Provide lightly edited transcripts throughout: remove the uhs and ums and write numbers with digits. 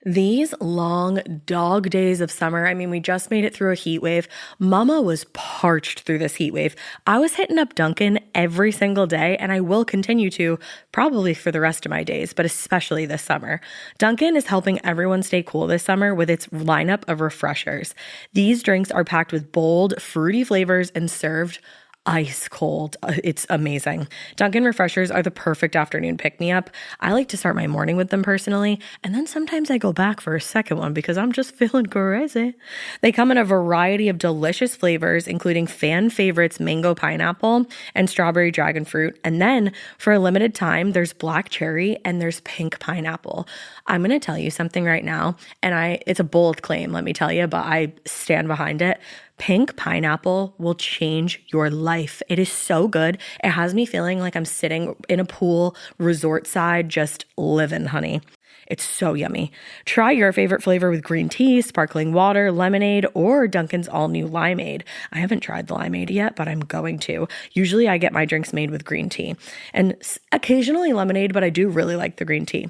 These long dog days of summer, I mean, we just made it through a heat wave. Mama was parched through this heat wave. I was hitting up Dunkin' every single day, and I will continue to probably for the rest of my days, but especially this summer. Dunkin' is helping everyone stay cool this summer with its lineup of refreshers. These drinks are packed with bold, fruity flavors and served ice cold. It's amazing. Dunkin' refreshers are the perfect afternoon pick-me-up. I like to start my morning with them personally, and then sometimes I go back for a second one because I'm just feeling crazy. They come in a variety of delicious flavors, including fan favorites mango pineapple and strawberry dragon fruit. And then for a limited time, there's black cherry and there's pink pineapple. I'm going to tell you something right now, and it's a bold claim, let me tell you, but I stand behind it. Pink pineapple will change your life. It is so good. It has me feeling like I'm sitting in a pool, resort side, just living, honey. It's so yummy. Try your favorite flavor with green tea, sparkling water, lemonade, or Dunkin's all-new limeade. I haven't tried the limeade yet, but I'm going to. Usually I get my drinks made with green tea and occasionally lemonade, but I do really like the green tea.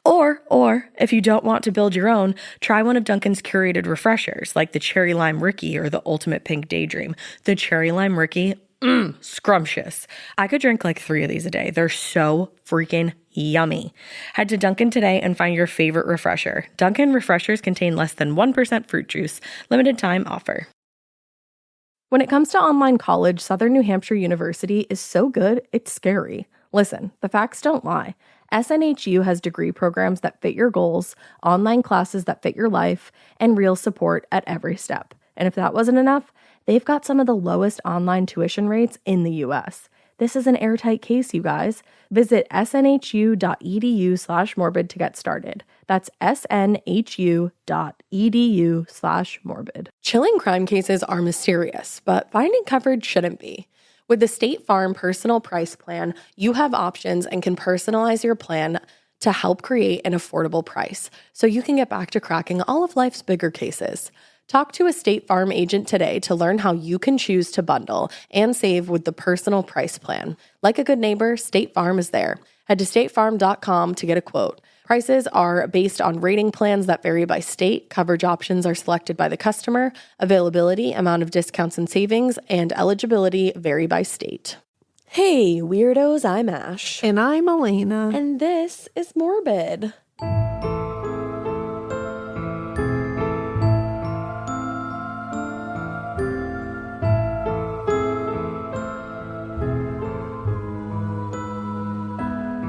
Or if you don't want to build your own, try one of Dunkin's curated refreshers like the Cherry Lime Ricky or the Ultimate Pink Daydream. The Cherry Lime Ricky, scrumptious. I could drink like 3 of these a day. They're so freaking yummy. Head to Dunkin' today and find your favorite refresher. Dunkin' refreshers contain less than 1% fruit juice. Limited time offer. When it comes to online college, Southern New Hampshire University is so good, it's scary. Listen, the facts don't lie. SNHU has degree programs that fit your goals, online classes that fit your life, and real support at every step. And if that wasn't enough, they've got some of the lowest online tuition rates in the U.S. This is an airtight case, you guys. Visit snhu.edu/morbid to get started. That's snhu.edu/morbid. Chilling crime cases are mysterious, but finding coverage shouldn't be. With the State Farm Personal Price Plan, you have options and can personalize your plan to help create an affordable price so you can get back to cracking all of life's bigger cases. Talk to a State Farm agent today to learn how you can choose to bundle and save with the Personal Price Plan. Like a good neighbor, State Farm is there. Head to statefarm.com to get a quote. Prices are based on rating plans that vary by state. Coverage options are selected by the customer. Availability, amount of discounts and savings, and eligibility vary by state. Hey, weirdos, I'm Ash. And I'm Elena. And this is Morbid.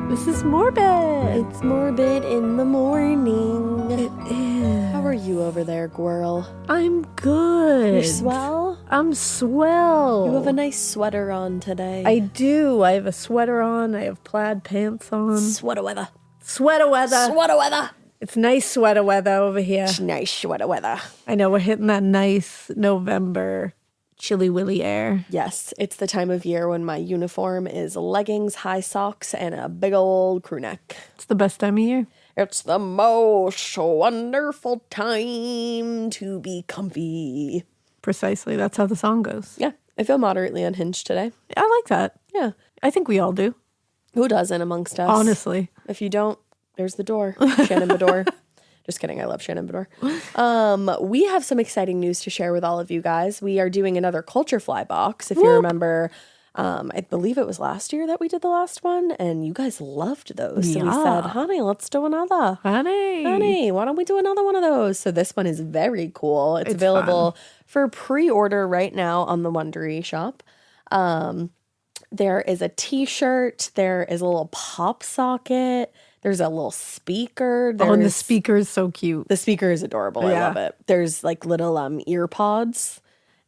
This is Morbid. It's Morbid in the morning. It is. How are you over there, Gwirl? I'm good. You're swell? I'm swell. You have a nice sweater on today. I do. I have a sweater on. I have plaid pants on. Sweater weather. Sweater weather. Sweater weather. It's nice sweater weather over here. It's nice sweater weather. I know we're hitting that nice November chilly willy air. Yes, it's the time of year when my uniform is leggings, high socks, and a big old crew neck. It's the best time of year. It's the most wonderful time to be comfy. Precisely. That's how the song goes. Yeah, I feel moderately unhinged today. I like that. Yeah. I think we all do. Who doesn't amongst us? Honestly. If you don't, there's the door. Shannon Bedore. Just kidding. I love Shannon Bedore. We have some exciting news to share with all of you guys. We are doing another Culture Fly box. If you remember, I believe it was last year that we did the last one, and you guys loved those. So we said, honey, let's do another. Honey, why don't we do another one of those? So this one is very cool. It's available for pre-order right now on the Wondery shop. There is a t-shirt. There is a little pop socket. There's a little speaker. And the speaker is so cute. The speaker is adorable. I love it. There's like little ear pods.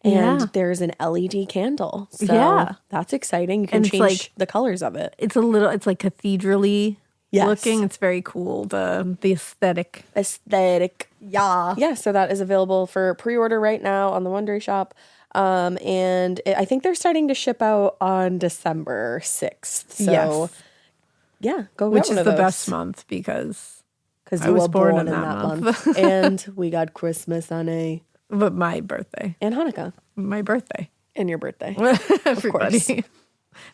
And there's an LED candle. So that's exciting. You can change the colors of it. It's like cathedral-y looking. It's very cool. The aesthetic. Yeah. Yeah, so that is available for pre-order right now on the Wondery shop. And I think they're starting to ship out on December 6th. So yeah, go get Which one is of the those. best month because you were born in that month. And we got Christmas on But my birthday. And Hanukkah. My birthday. And your birthday. Everybody. Of course.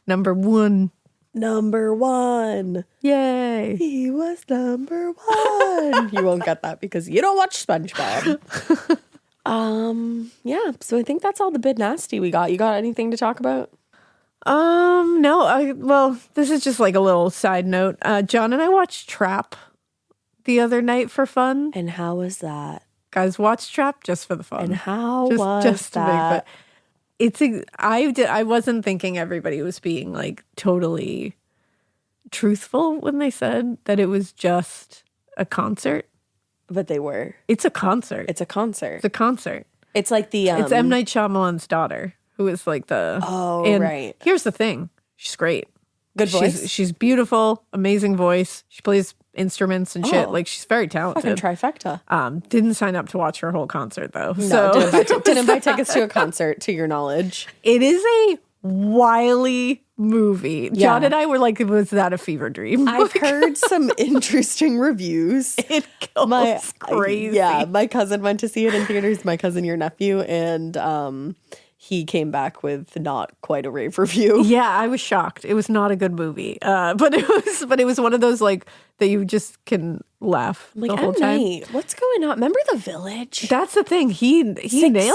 Number one. number one. Yay. He was number one. You won't get that because you don't watch SpongeBob. Yeah, so I think that's all the bit nasty we got. You got anything to talk about? No, well, this is just like a little side note. John and I watched Trap the other night for fun. And how was that? Guys, watch Trap just for the fun. And how was that? I wasn't thinking everybody was being like totally truthful when they said that it was just a concert. But they were. It's a concert. It's a concert. It's a concert. It's like the It's M. Night Shyamalan's daughter, who is like the right. Here's the thing. She's great. Good voice. She's beautiful, amazing voice. She plays instruments and shit. Like she's very talented. Fucking trifecta. Didn't sign up to watch her whole concert though. No, didn't buy tickets to a concert, to your knowledge. It is a wily movie. Yeah. John and I were like, was that a fever dream? I've heard some interesting reviews. It goes crazy. Yeah, my cousin went to see it in theaters, my cousin, your nephew, and he came back with not quite a rave review. Yeah, I was shocked. It was not a good movie. But it was one of those like that you just can laugh Like, the whole time. Night, what's going on? Remember The Village? That's the thing. He nails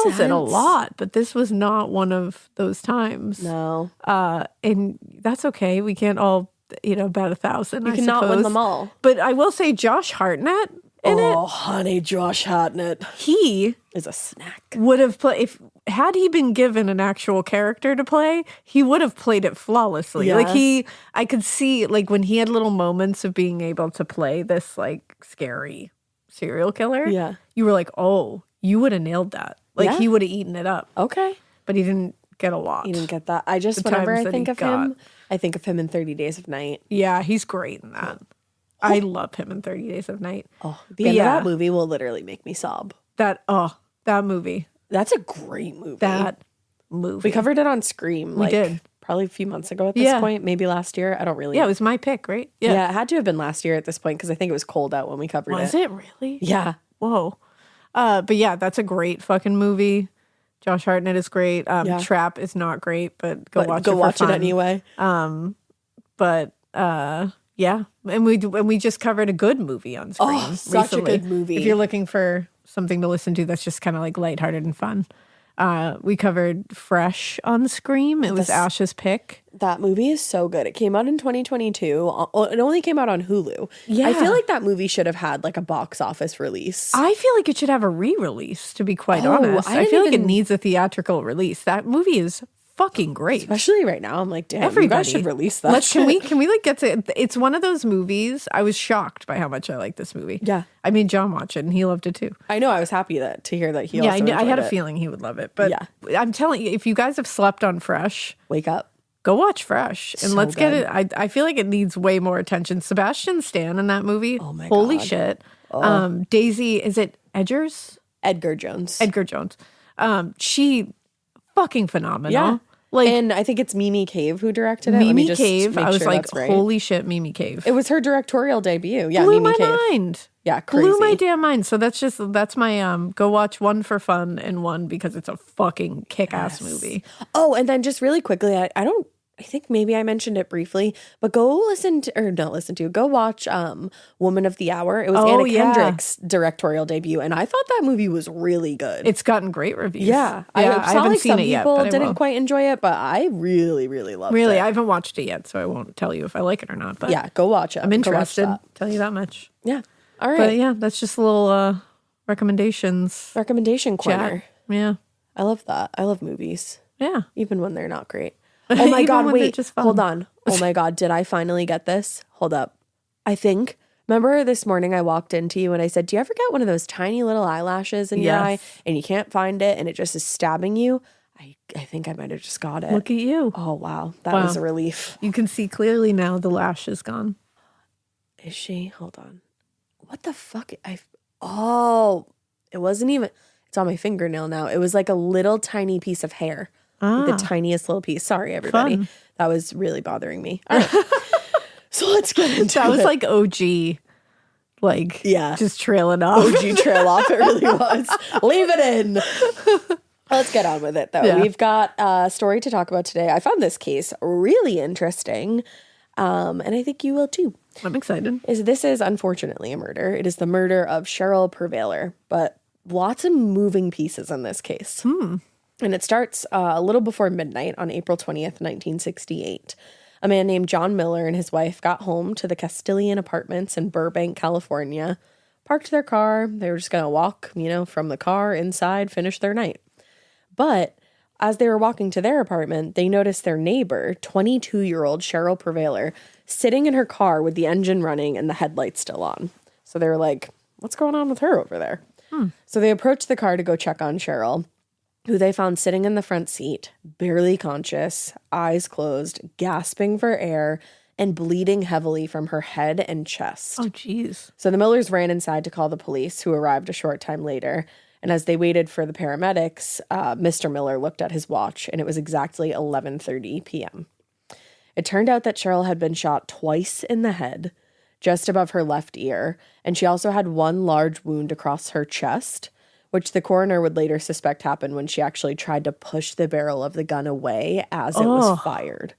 it a Sense. lot, but this was not one of those times. No. And that's okay. We can't all, bat 1,000. You cannot win them all. But I will say Josh Hartnett in it. Oh, honey, Josh Hartnett. He Is a snack. would have played had he been given an actual character to play, he would have played it flawlessly. Yeah. Like I could see like when he had little moments of being able to play this like scary serial killer. Yeah. You were like, oh, you would have nailed that. Like Yeah. he would have eaten it up. Okay. But he didn't get a lot. You didn't get that. I just, The whenever times I that think he of him, got. I think of him in 30 Days of Night. Yeah, he's great in that. I love him in 30 Days of Night. Oh, the end of that movie will literally make me sob. That movie. That's a great movie. That movie. We covered it on Scream. We did. Probably a few months ago at this point. Maybe last year. I don't really Yeah, it was my pick, right? Yeah, it had to have been last year at this point because I think it was cold out when we covered Was it really? Yeah. Whoa. But yeah, that's a great fucking movie. Josh Hartnett is great. Trap is not great, but go watch it anyway. Yeah, and we just covered a good movie on Screen. Oh, such a recently. good movie. If you're looking for something to listen to that's just kind of like lighthearted and fun, we covered Fresh on Scream. It was Ash's pick. That movie is so good. It came out in 2022. It only came out on Hulu. Yeah. I feel like that movie should have had like a box office release. I feel like it should have a re-release, to be quite honest. I I feel like it didn't needs a theatrical release. That movie is fucking great. Especially right now. I'm like, damn, Everybody you guys should release that. Can we like get to it's one of those movies. I was shocked by how much I like this movie. Yeah. I made John watch it and he loved it too. I know. I was happy to hear that he Yeah, also I had a enjoyed it. feeling he would love it. But Yeah. I'm telling you, if you guys have slept on Fresh, Wake up. go watch Fresh and So let's get good. it. I feel like it needs way more attention. Sebastian Stan in that movie. Oh my Holy God. shit. Daisy, is it Edgers? Edgar Jones. Edgar Jones. She fucking phenomenal. Yeah. Like and I think it's Mimi Cave who directed it. Let me Mimi just Cave. make I was sure like, that's right. holy shit, Mimi Cave. It was her directorial debut. Yeah, Blew Mimi my Cave. mind. Yeah, crazy. Blew my damn mind. So that's my go watch one for fun and one because it's a fucking kick-ass movie. Oh, and then just really quickly, I think maybe I mentioned it briefly, but go watch Woman of the Hour. It was Anna Kendrick's directorial debut, and I thought that movie was really good. It's gotten great reviews. Yeah, I haven't seen it yet. People But I didn't will. quite enjoy it, but I really, really loved it. Really, I haven't watched it yet, so I won't tell you if I like it or not. But Yeah, go watch it. I'm Go watch interested. that. Tell you that much. Yeah. All right. But yeah, that's just a little recommendations. Recommendation corner. Chat. Yeah. I love that. I love movies, Yeah. even when they're not great. Oh my Even God, when they're wait, just fun. hold on. Oh my God, did I finally get this? Hold up. Remember this morning I walked into you and I said, do you ever get one of those tiny little eyelashes in your eye and you can't find it and it just is stabbing you? I think I might have just got it. Look at you. Oh, wow. That was a relief. You can see clearly now the lash is gone. Is she? Hold on. What the fuck? It wasn't even, it's on my fingernail now. It was like a little tiny piece of hair. Like the tiniest little piece. Sorry, everybody. Fun. That was really bothering me. All right. So let's get into That was it. like OG, like just trailing off. OG trail off. It really was. Leave it in. Let's get on with it, though. Yeah. We've got a story to talk about today. I found this case really interesting. And I think you will too. I'm excited. This is unfortunately a murder. It is the murder of Cheryl Perveler, but lots of moving pieces in this case. And it starts a little before midnight on April 20th, 1968. A man named John Miller and his wife got home to the Castillion Apartments in Burbank, California, parked their car. They were just going to walk, from the car inside, finish their night. But as they were walking to their apartment, they noticed their neighbor, 22-year-old Cheryl Perveler, sitting in her car with the engine running and the headlights still on. So they were like, what's going on with her over there? So they approached the car to go check on Cheryl, who they found sitting in the front seat, barely conscious, eyes closed, gasping for air, and bleeding heavily from her head and chest. Oh, jeez. So the Millers ran inside to call the police, who arrived a short time later. And as they waited for the paramedics, Mr. Miller looked at his watch, and it was exactly 11:30 p.m. It turned out that Cheryl had been shot twice in the head, just above her left ear, and she also had one large wound across her chest, which the coroner would later suspect happened when she actually tried to push the barrel of the gun away as it was fired.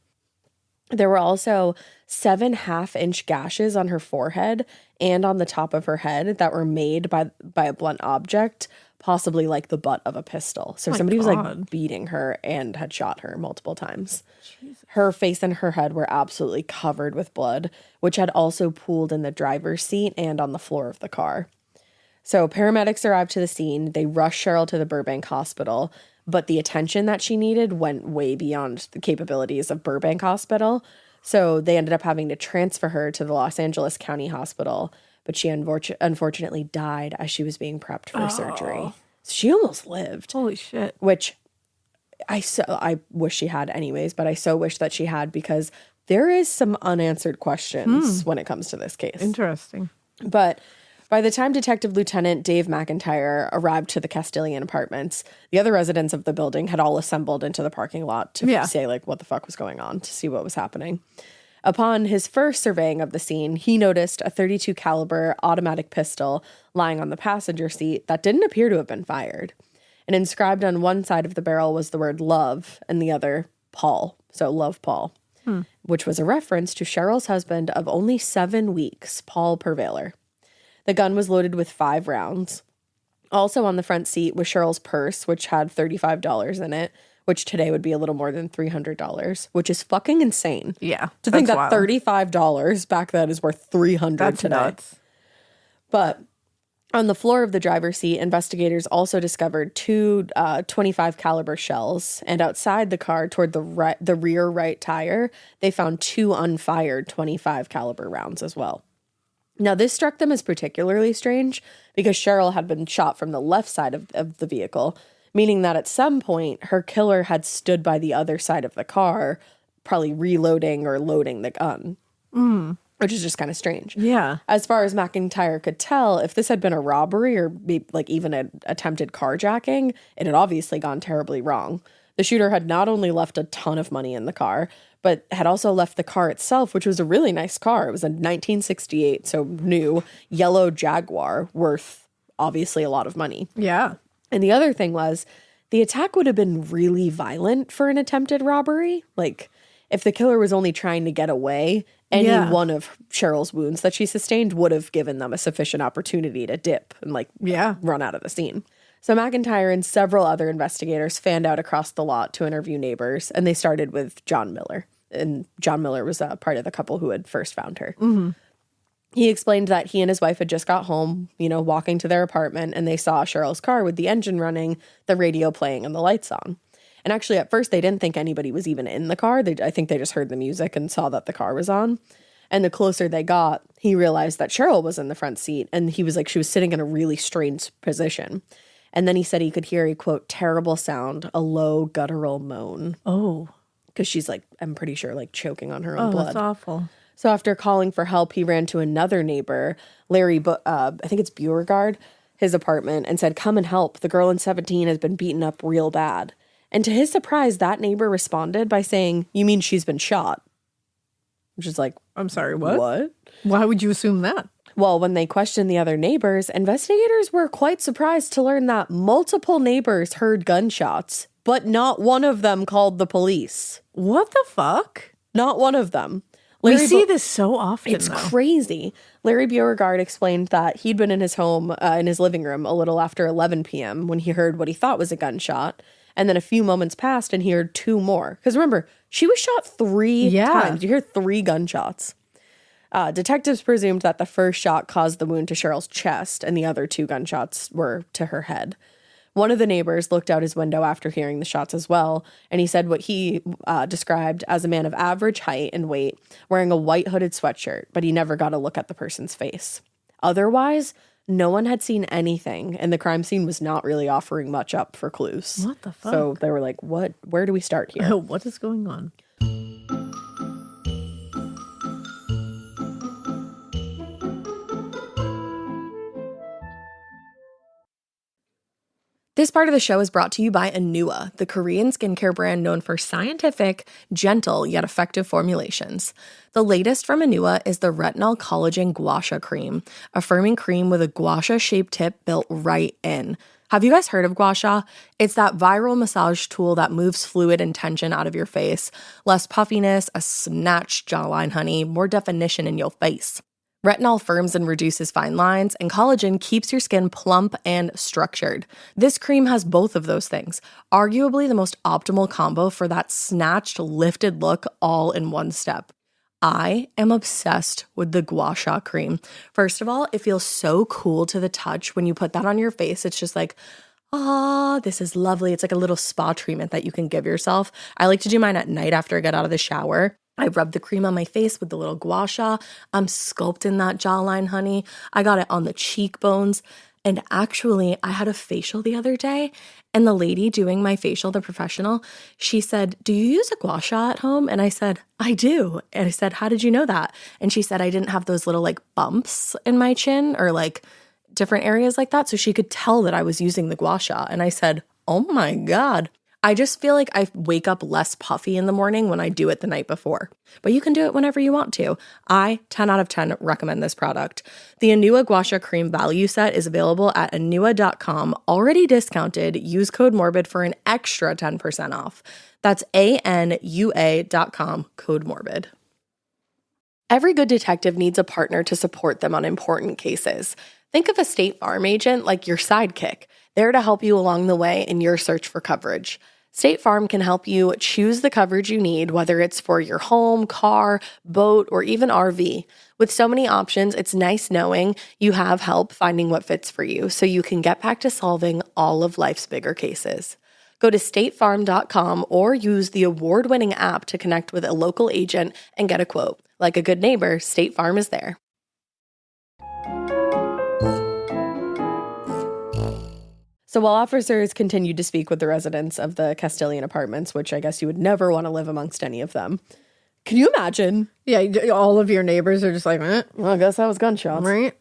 There were also 7 half-inch gashes on her forehead and on the top of her head that were made by a blunt object, possibly like the butt of a pistol. So somebody was like beating her and had shot her multiple times. Jesus. Her face and her head were absolutely covered with blood, which had also pooled in the driver's seat and on the floor of the car. So paramedics arrived to the scene. They rushed Cheryl to the Burbank hospital, but the attention that she needed went way beyond the capabilities of Burbank Hospital. So they ended up having to transfer her to the Los Angeles County Hospital, but she unfortunately died as she was being prepped for surgery. So she almost lived. Holy shit. Which I wish she had anyways, but I so wish that she had, because there is some unanswered questions when it comes to this case. Interesting. But by the time Detective Lieutenant Dave McIntyre arrived to the Castillion Apartments, the other residents of the building had all assembled into the parking lot to say, like, what the fuck was going on, to see what was happening. Upon his first surveying of the scene, he noticed a .32 caliber automatic pistol lying on the passenger seat that didn't appear to have been fired. And inscribed on one side of the barrel was the word love and the other Paul. So Love Paul, which was a reference to Cheryl's husband of only 7 weeks, Paul Perveler. The gun was loaded with 5 rounds. Also on the front seat was Cheryl's purse, which had $35 in it, which today would be a little more than $300, which is fucking insane. Yeah. To think that wild. $35 back then is worth $300 today. Nuts. But on the floor of the driver's seat, investigators also discovered 2 .25 caliber shells, and outside the car toward the rear right tire, they found 2 unfired .25 caliber rounds as well. Now, this struck them as particularly strange because Cheryl had been shot from the left side of the vehicle, meaning that at some point her killer had stood by the other side of the car, probably reloading or loading the gun, which is just kind of strange. Yeah. As far as McIntyre could tell, if this had been a robbery or like even an attempted carjacking, it had obviously gone terribly wrong. The shooter had not only left a ton of money in the car, but had also left the car itself, which was a really nice car. It was a 1968, so new, yellow Jaguar, worth obviously a lot of money. Yeah. And the other thing was, the attack would have been really violent for an attempted robbery. Like, if the killer was only trying to get away, any one of Cheryl's wounds that she sustained would have given them a sufficient opportunity to dip and, run out of the scene. So McIntyre and several other investigators fanned out across the lot to interview neighbors, and they started with John Miller. And John Miller was part of the couple who had first found her. Mm-hmm. He explained that he and his wife had just got home, walking to their apartment, and they saw Cheryl's car with the engine running, the radio playing, and the lights on. And actually, at first, they didn't think anybody was even in the car. I think they just heard the music and saw that the car was on. And the closer they got, he realized that Cheryl was in the front seat, and he was like, she was sitting in a really strange position. And then he said he could hear a, quote, terrible sound, a low guttural moan. Oh. Because she's like, I'm pretty sure, like choking on her own blood. That's awful. So after calling for help, he ran to another neighbor, Larry, I think it's Beauregard, his apartment, and said, come and help. The girl in 17 has been beaten up real bad. And to his surprise, that neighbor responded by saying, you mean she's been shot? Which is like, I'm sorry, what? What? Why would you assume that? Well, when they questioned the other neighbors, investigators were quite surprised to learn that multiple neighbors heard gunshots, but not one of them called the police. What the fuck? Not one of them. We see this so often, It's though. crazy. Larry Beauregard explained that he'd been in his home, in his living room, a little after 11 p.m. when he heard what he thought was a gunshot. And then a few moments passed and he heard two more. Because remember, she was shot three times. You hear 3 gunshots. Detectives presumed that the first shot caused the wound to Cheryl's chest and the other 2 gunshots were to her head. One of the neighbors looked out his window after hearing the shots as well, and he said what he described as a man of average height and weight, wearing a white hooded sweatshirt, but he never got a look at the person's face. Otherwise, no one had seen anything, and the crime scene was not really offering much up for clues. What the fuck? So they were like, "What? Where do we start here?" What is going on? This part of the show is brought to you by Anua, the Korean skincare brand known for scientific, gentle, yet effective formulations. The latest from Anua is the Retinol Collagen Gua Sha Cream, a firming cream with a gua sha-shaped tip built right in. Have you guys heard of gua sha? It's that viral massage tool that moves fluid and tension out of your face. Less puffiness, a snatched jawline, honey, more definition in your face. Retinol firms and reduces fine lines, and collagen keeps your skin plump and structured. This cream has both of those things, arguably the most optimal combo for that snatched, lifted look all in one step. I am obsessed with the Gua Sha cream. First of all, it feels so cool to the touch when you put that on your face. It's just like, this is lovely. It's like a little spa treatment that you can give yourself. I like to do mine at night after I get out of the shower. I rub the cream on my face with the little gua sha. I'm sculpting that jawline, honey. I got it on the cheekbones. And actually, I had a facial the other day, and the lady doing my facial, the professional, she said, "Do you use a gua sha at home?" And I said, "I do." And I said, "How did you know that?" And she said, "I didn't have those little like bumps in my chin or like different areas like that." So she could tell that I was using the gua sha. And I said, "Oh my God." I just feel like I wake up less puffy in the morning when I do it the night before. But you can do it whenever you want to. I, 10 out of 10, recommend this product. The Anua Gua Sha Cream Value Set is available at anua.com, already discounted. Use code MORBID for an extra 10% off. That's ANUA.com, code MORBID. Every good detective needs a partner to support them on important cases. Think of a State Farm agent like your sidekick, there to help you along the way in your search for coverage. State Farm can help you choose the coverage you need, whether it's for your home, car, boat, or even RV. With so many options, it's nice knowing you have help finding what fits for you so you can get back to solving all of life's bigger cases. Go to statefarm.com or use the award-winning app to connect with a local agent and get a quote. Like a good neighbor, State Farm is there. So while officers continued to speak with the residents of the Castillion Apartments, which I guess you would never want to live amongst any of them, can you imagine? Yeah, all of your neighbors are just like, Well, I guess that was gunshots. Right?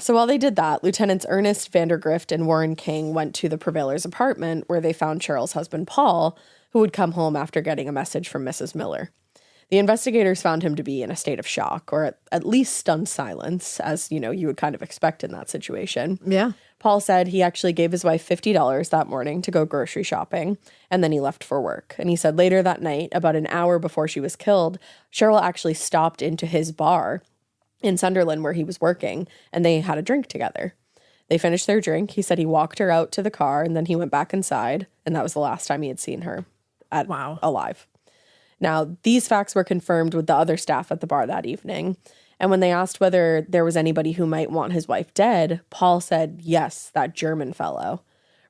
So while they did that, Lieutenants Ernest Vandergrift and Warren King went to the Perveler's apartment where they found Cheryl's husband, Paul, who would come home after getting a message from Mrs. Miller. The investigators found him to be in a state of shock, or at least stunned silence, as, you would kind of expect in that situation. Yeah. Paul said he actually gave his wife $50 that morning to go grocery shopping, and then he left for work. And he said later that night, about an hour before she was killed, Cheryl actually stopped into his bar in Sunderland where he was working, and they had a drink together. They finished their drink. He said he walked her out to the car, and then he went back inside, and that was the last time he had seen her alive. Now, these facts were confirmed with the other staff at the bar that evening. And when they asked whether there was anybody who might want his wife dead, Paul said, yes, that German fellow,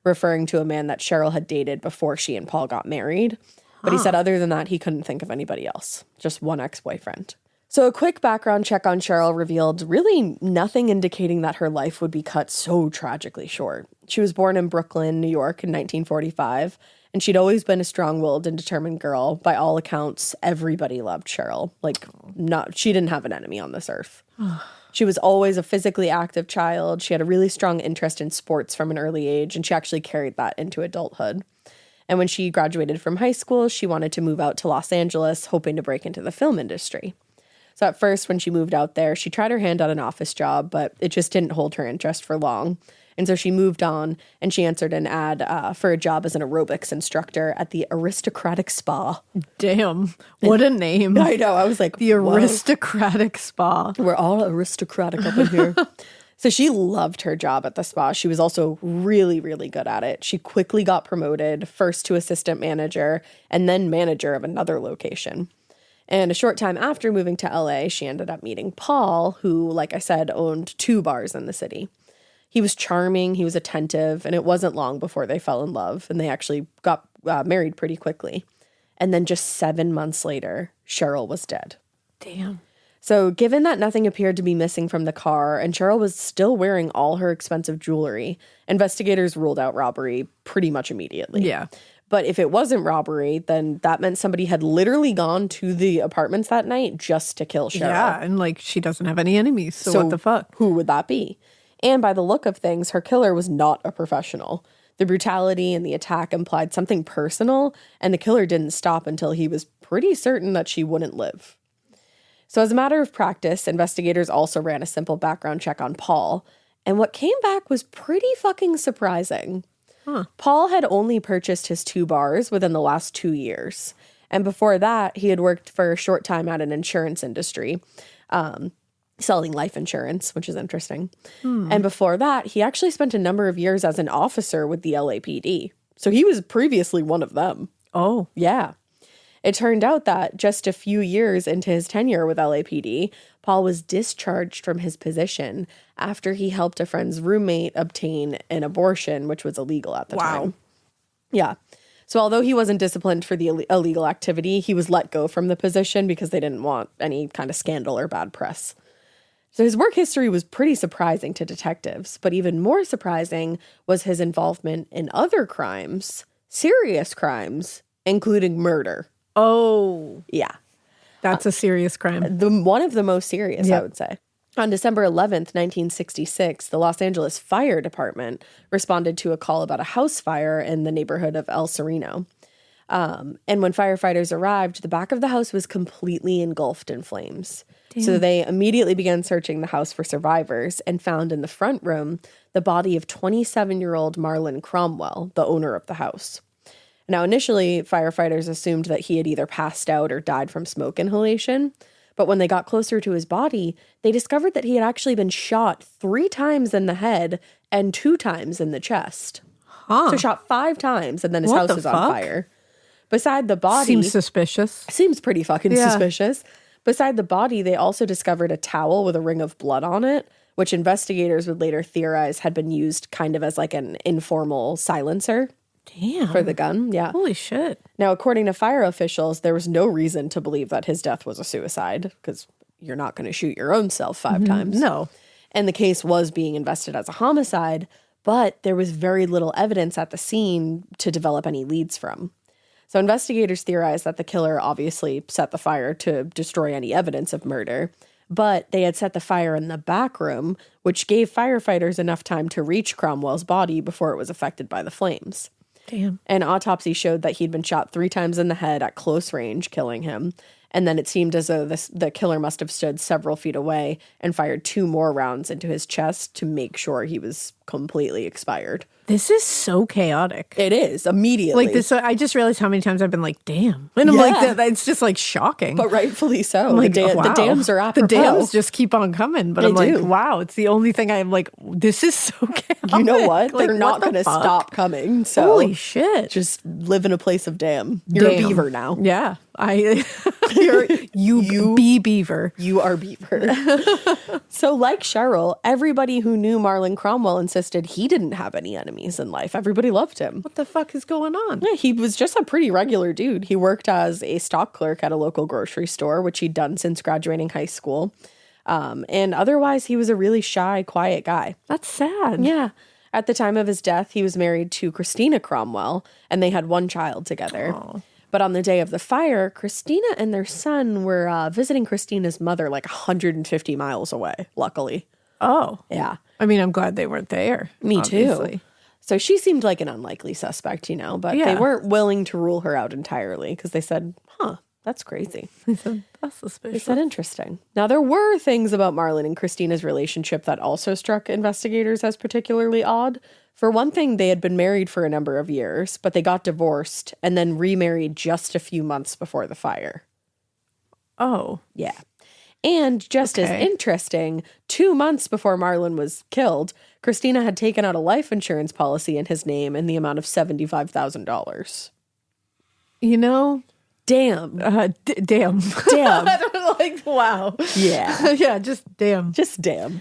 referring to a man that Cheryl had dated before she and Paul got married. But he said other than that, he couldn't think of anybody else, just one ex-boyfriend. So a quick background check on Cheryl revealed really nothing indicating that her life would be cut so tragically short. She was born in Brooklyn, New York in 1945, and she'd always been a strong-willed and determined girl. By all accounts, everybody loved Cheryl. She didn't have an enemy on this earth. She was always a physically active child. She had a really strong interest in sports from an early age, and she actually carried that into adulthood. And when she graduated from high school, she wanted to move out to Los Angeles, hoping to break into the film industry. So at first, when she moved out there, she tried her hand on an office job, but it just didn't hold her interest for long. And so she moved on and she answered an ad for a job as an aerobics instructor at the Aristocratic Spa. Damn. What a name. I know. I was like, The Aristocratic Spa. We're all aristocratic up in here. So she loved her job at the spa. She was also really, really good at it. She quickly got promoted, first to assistant manager and then manager of another location. And a short time after moving to LA, she ended up meeting Paul, who, like I said, owned 2 bars in the city. He was charming, he was attentive, and it wasn't long before they fell in love, and they actually got married pretty quickly. And then just 7 months later, Cheryl was dead. Damn. So given that nothing appeared to be missing from the car, and Cheryl was still wearing all her expensive jewelry, investigators ruled out robbery pretty much immediately. Yeah. But if it wasn't robbery, then that meant somebody had literally gone to the apartments that night just to kill Cheryl. Yeah, and like she doesn't have any enemies, so what the fuck? Who would that be? And by the look of things, her killer was not a professional. The brutality and the attack implied something personal, and the killer didn't stop until he was pretty certain that she wouldn't live. So as a matter of practice, investigators also ran a simple background check on Paul, and what came back was pretty fucking surprising. Paul had only purchased his 2 bars within the last 2 years. And before that, he had worked for a short time at an insurance industry, selling life insurance, which is interesting. And before that, he actually spent a number of years as an officer with the LAPD. So he was previously one of them. Oh. Yeah. It turned out that just a few years into his tenure with LAPD, Paul was discharged from his position after he helped a friend's roommate obtain an abortion, which was illegal at the time. Yeah. So although he wasn't disciplined for the illegal activity, he was let go from the position because they didn't want any kind of scandal or bad press. So his work history was pretty surprising to detectives, but even more surprising was his involvement in other crimes, serious crimes, including murder. Oh. Yeah. That's a serious crime. One of the most serious, I would say. On December 11th, 1966, the Los Angeles Fire Department responded to a call about a house fire in the neighborhood of El Sereno. And when firefighters arrived, the back of the house was completely engulfed in flames. Damn. So they immediately began searching the house for survivors and found in the front room the body of 27-year-old Marlon Cromwell, the owner of the house. Now, initially, firefighters assumed that he had either passed out or died from smoke inhalation. But when they got closer to his body, they discovered that he had actually been shot 3 times in the head and 2 times in the chest. So shot 5 times, and then his house was on fire. Beside the body... Seems suspicious. Seems pretty fucking suspicious. Beside the body, they also discovered a towel with a ring of blood on it, which investigators would later theorize had been used kind of as like an informal silencer. Damn. For the gun, yeah. Holy shit. Now, according to fire officials, there was no reason to believe that his death was a suicide, because you're not going to shoot your own self 5 times. No. And the case was being invested as a homicide, but there was very little evidence at the scene to develop any leads from. So investigators theorized that the killer obviously set the fire to destroy any evidence of murder, but they had set the fire in the back room, which gave firefighters enough time to reach Cromwell's body before it was affected by the flames. Damn. An autopsy showed that he'd been shot 3 times in the head at close range, killing him. And then it seemed as though the killer must have stood several feet away and fired 2 more rounds into his chest to make sure he was completely expired. This is so chaotic. It is, immediately. Like this, I just realized how many times I've been like, damn. And I'm like, it's just like shocking. But rightfully so. I'm like, the wow. dams are apropos. The dams just keep on coming. But They I'm like, do. wow, it's the only thing I'm like, this is so chaotic. You know what? Like, They're not going to stop coming. So holy shit. just live in a place of dam. You're a beaver now. Yeah. You be beaver. You are beaver. So like Cheryl, everybody who knew Marlon Cromwell insisted he didn't have any enemies in life. Everybody loved him. What the fuck is going on? Yeah, he was just a pretty regular dude. He worked as a stock clerk at a local grocery store, which he'd done since graduating high school. And otherwise, he was a really shy, quiet guy. That's sad. Yeah. At the time of his death, he was married to Christina Cromwell, and they had 1 child together. Oh. But on the day of the fire, Christina and their son were visiting Christina's mother like 150 miles away, luckily. Oh. Yeah. I mean, I'm glad they weren't there. Me obviously. too. So she seemed like an unlikely suspect, but they weren't willing to rule her out entirely because they said, That's crazy. I said, that's Is suspicious. that interesting? Now, there were things about Marlon and Christina's relationship that also struck investigators as particularly odd. For one thing, they had been married for a number of years, but they got divorced and then remarried just a few months before the fire. Oh. Yeah. And just as interesting, 2 months before Marlon was killed, Christina had taken out a life insurance policy in his name in the amount of $75,000. You know? Damn. Damn. Damn. Like, wow. Yeah. Yeah, just damn. Just damn.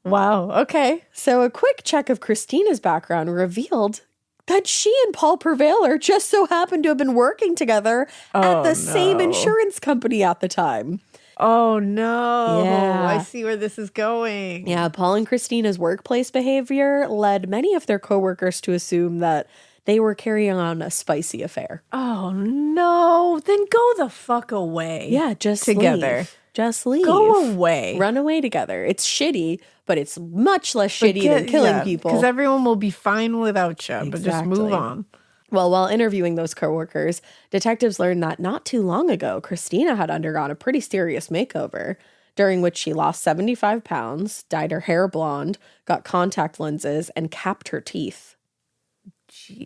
Wow. Okay. So a quick check of Christina's background revealed that she and Paul Perveler just so happened to have been working together at the same insurance company at the time. Oh, no. Yeah. I see where this is going. Yeah, Paul and Christina's workplace behavior led many of their coworkers to assume that they were carrying on a spicy affair. Oh, no. Then go the fuck away. Yeah, just together. Leave. Just leave. Go away. Run away together. It's shitty, but it's much less shitty than killing people. Because everyone will be fine without you, but just move on. Well, while interviewing those coworkers, detectives learned that not too long ago, Christina had undergone a pretty serious makeover, during which she lost 75 pounds, dyed her hair blonde, got contact lenses, and capped her teeth.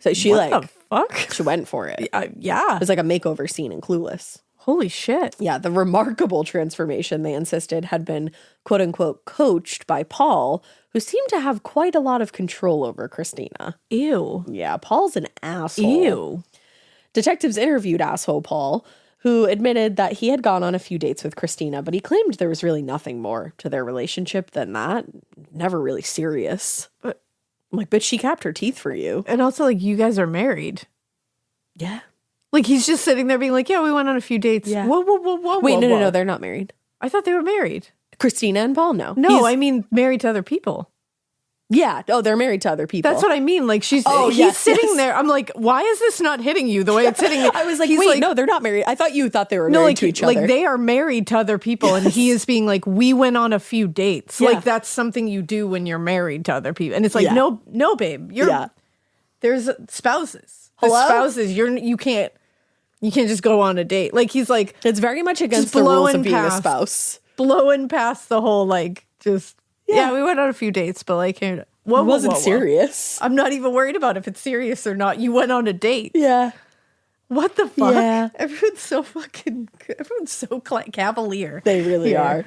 So she what the fuck? She went for it. Yeah. It was like a makeover scene in Clueless. Holy shit. Yeah, the remarkable transformation, they insisted, had been quote unquote coached by Paul, who seemed to have quite a lot of control over Christina. Ew. Yeah, Paul's an asshole. Ew. Detectives interviewed asshole Paul, who admitted that he had gone on a few dates with Christina, but he claimed there was really nothing more to their relationship than that. Never really serious. But I'm like, but she capped her teeth for you. And also, like, you guys are married. Yeah. Like, he's just sitting there being like, yeah, we went on a few dates. Yeah. Whoa. Wait, no, they're not married. I thought they were married. Christina and Paul, no. No, I mean married to other people. Yeah. Oh, they're married to other people. That's what I mean. Like, he's sitting there. I'm like, why is this not hitting you the way it's hitting me? I was like, wait, no, they're not married. I thought you thought they were married to each other. Like, they are married to other people, and he is being like, we went on a few dates. Like, that's something you do when you're married to other people. And it's like, no, babe. There's spouses. Hello? The spouses, you can't just go on a date. Like, he's like, it's very much against the rules of being a spouse. Blowing past the whole, like, just, yeah, we went on a few dates, but like, whoa, it wasn't serious. I'm not even worried about if it's serious or not. You went on a date. Yeah. What the fuck? Yeah. Everyone's so cavalier. They really are.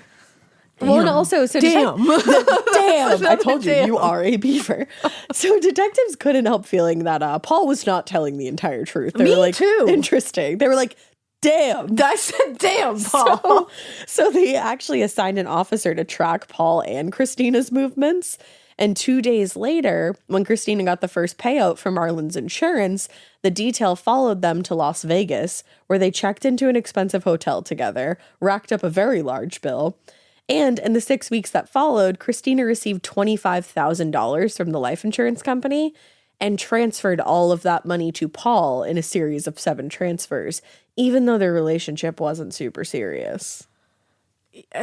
Damn. Well, and also, so damn. Damn, I told you are a beaver. So detectives couldn't help feeling that Paul was not telling the entire truth. They were like, too. Interesting. They were like, damn. I said, damn, Paul. So they actually assigned an officer to track Paul and Christina's movements. And 2 days later, when Christina got the first payout from Marlon's insurance, the detail followed them to Las Vegas, where they checked into an expensive hotel together, racked up a very large bill. And in the 6 weeks that followed, Christina received $25,000 from the life insurance company and transferred all of that money to Paul in a series of 7 transfers, even though their relationship wasn't super serious.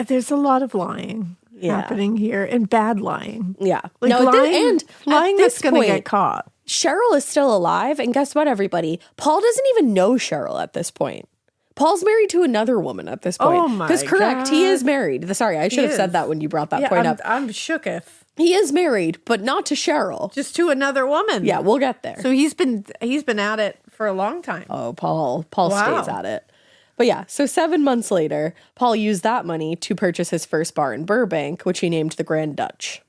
There's a lot of lying happening here, and bad lying. Yeah. Like, no, lying that's going to get caught. Cheryl is still alive, and guess what, everybody? Paul doesn't even know Cheryl at this point. Paul's married to another woman at this point. Oh my God. Because correct, he is married. Sorry, I should have said that when you brought that point up. I'm shooketh. He is married, but not to Cheryl. Just to another woman. Yeah, we'll get there. So he's been at it for a long time. Oh, Paul stays at it. But yeah, so 7 months later, Paul used that money to purchase his first bar in Burbank, which he named the Grand Dutch.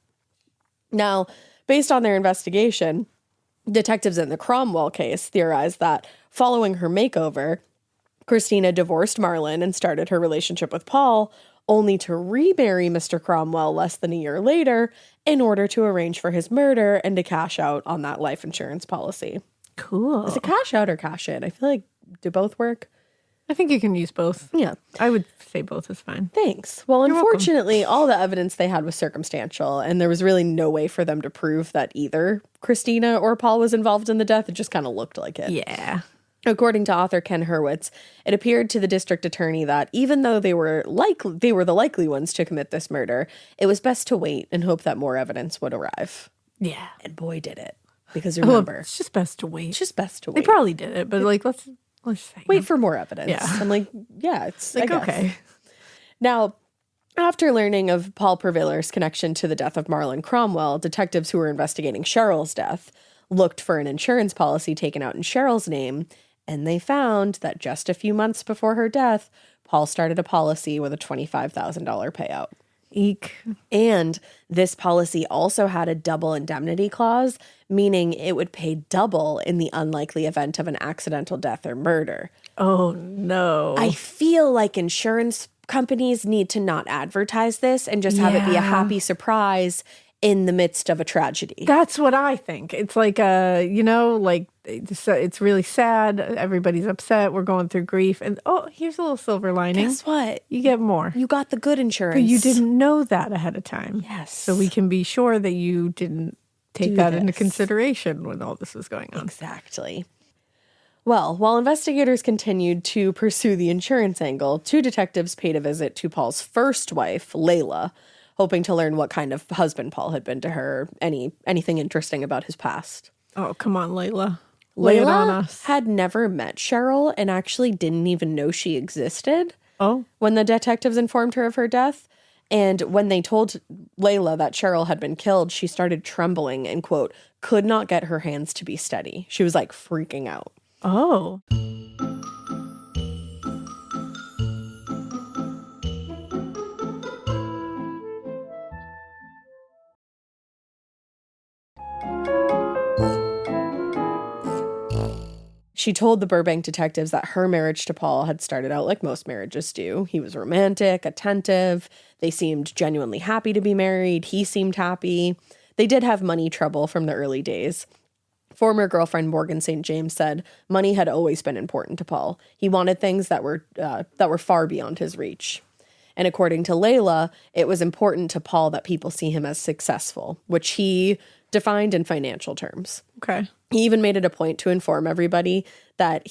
Now, based on their investigation, detectives in the Cromwell case theorized that following her makeover, Christina divorced Marlon and started her relationship with Paul, only to remarry Mr. Cromwell less than a year later in order to arrange for his murder and to cash out on that life insurance policy. Cool. Is it cash out or cash in? I feel like, do both work? I think you can use both. Yeah. I would say both is fine. Thanks. Well, You're unfortunately, all the evidence they had was circumstantial, and there was really no way for them to prove that either Christina or Paul was involved in the death. It just kind of looked like it. Yeah. According to author Ken Hurwitz, it appeared to the district attorney that even though they were the likely ones to commit this murder, it was best to wait and hope that more evidence would arrive. Yeah. And boy, did it. Because remember, it's just best to wait. it's just best to wait. They probably did it, but like, let's wait for more evidence. Yeah. I'm like, yeah, it's like, I guess. okay. Now, after learning of Paul Perveler's connection to the death of Marlon Cromwell, detectives who were investigating Cheryl's death looked for an insurance policy taken out in Cheryl's name, and they found that just a few months before her death, Paul started a policy with a $25,000 payout. Eek. And this policy also had a double indemnity clause, meaning it would pay double in the unlikely event of an accidental death or murder. Oh, no. I feel like insurance companies need to not advertise this and just have it be a happy surprise in the midst of a tragedy. That's what I think. It's like, it's really sad. Everybody's upset. We're going through grief. And, here's a little silver lining. Guess what? You get more. You got the good insurance. But you didn't know that ahead of time. Yes. So we can be sure that you didn't take that into consideration when all this was going on. Exactly. Well, while investigators continued to pursue the insurance angle, 2 detectives paid a visit to Paul's first wife, Layla, hoping to learn what kind of husband Paul had been to her, anything interesting about his past. Oh, come on, Layla. Lay it on us. Had never met Cheryl and actually didn't even know she existed. Oh. When the detectives informed her of her death. And when they told Layla that Cheryl had been killed, she started trembling and, quote, could not get her hands to be steady. She was like freaking out. Oh. She told the Burbank detectives that her marriage to Paul had started out like most marriages do. He was romantic, attentive. They seemed genuinely happy to be married. He seemed happy. They did have money trouble from the early days. Former girlfriend Morgan St. James said money had always been important to Paul. He wanted things that were far beyond his reach. And according to Layla, it was important to Paul that people see him as successful, which he defined in financial terms. Okay. He even made it a point to inform everybody that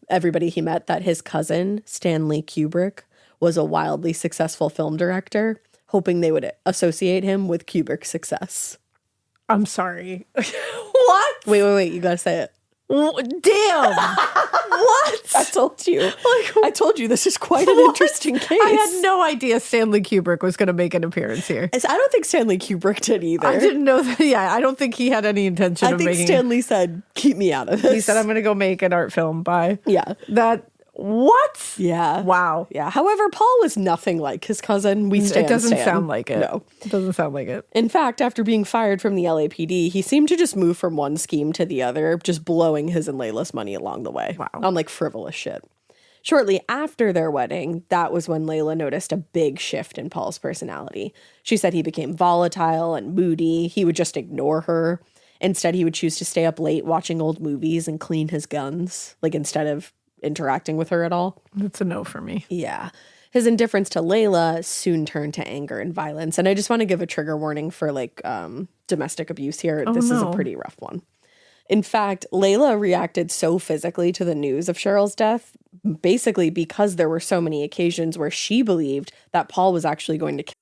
everybody he met that his cousin, Stanley Kubrick, was a wildly successful film director, hoping they would associate him with Kubrick's success. I'm sorry. What? Wait. You gotta say it. Damn. What? I told you. I told you this is quite an interesting case. I had no idea Stanley Kubrick was going to make an appearance here. I don't think Stanley Kubrick did either. I didn't know that. Yeah, I don't think he had any intention of making. I think Stanley said, keep me out of this. He said, I'm going to go make an art film. Bye. Yeah. What? Yeah. Wow. Yeah. However, Paul was nothing like his cousin. It doesn't sound like it. No. It doesn't sound like it. In fact, after being fired from the LAPD, he seemed to just move from one scheme to the other, just blowing his and Layla's money along the way. Wow. On like frivolous shit. Shortly after their wedding, that was when Layla noticed a big shift in Paul's personality. She said he became volatile and moody. He would just ignore her. Instead, he would choose to stay up late watching old movies and clean his guns, like instead of interacting with her at all. That's a no for me. Yeah. His indifference to Layla soon turned to anger and violence. And I just want to give a trigger warning for domestic abuse here. This is a pretty rough one. In fact, Layla reacted so physically to the news of Cheryl's death, basically because there were so many occasions where she believed that Paul was actually going to kill.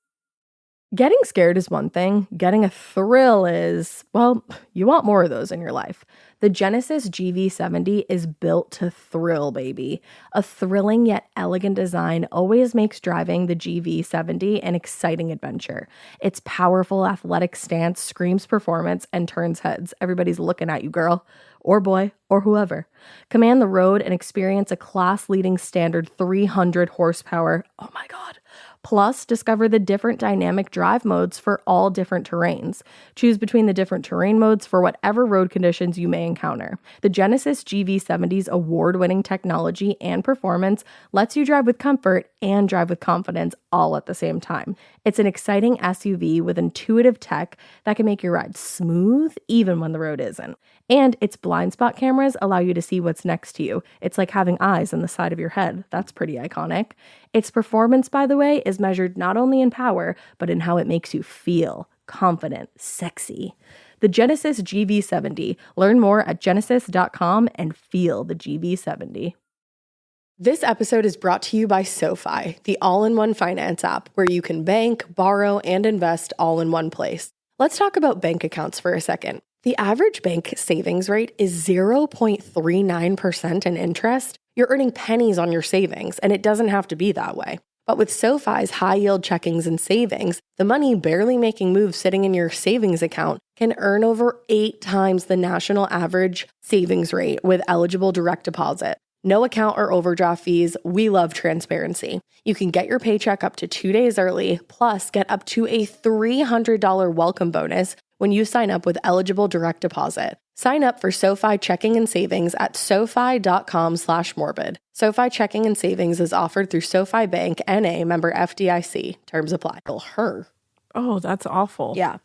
Getting scared is one thing. Getting a thrill is, well, you want more of those in your life. The Genesis GV70 is built to thrill, baby. A thrilling yet elegant design always makes driving the GV70 an exciting adventure. Its powerful athletic stance screams performance and turns heads. Everybody's looking at you, girl, or boy, or whoever. Command the road and experience a class-leading standard 300 horsepower. Oh my God. Plus, discover the different dynamic drive modes for all different terrains. Choose between the different terrain modes for whatever road conditions you may encounter. The Genesis GV70's award-winning technology and performance lets you drive with comfort and drive with confidence all at the same time. It's an exciting SUV with intuitive tech that can make your ride smooth even when the road isn't. And its blind spot cameras allow you to see what's next to you. It's like having eyes on the side of your head. That's pretty iconic. Its performance, by the way, is measured not only in power, but in how it makes you feel confident, sexy. The Genesis GV70. Learn more at genesis.com and feel the GV70. This episode is brought to you by SoFi, the all-in-one finance app where you can bank, borrow, and invest all in one place. Let's talk about bank accounts for a second. The average bank savings rate is 0.39% in interest. You're earning pennies on your savings, and it doesn't have to be that way. But with SoFi's high-yield checkings and savings, the money barely making moves sitting in your savings account can earn over 8 times the national average savings rate with eligible direct deposit. No account or overdraft fees. We love transparency. You can get your paycheck up to 2 days early, plus get up to a $300 welcome bonus when you sign up with eligible direct deposit. Sign up for SoFi checking and savings at SoFi.com/morbid. SoFi checking and savings is offered through SoFi Bank, N.A., member FDIC. Terms apply. Her. Oh, that's awful. Yeah.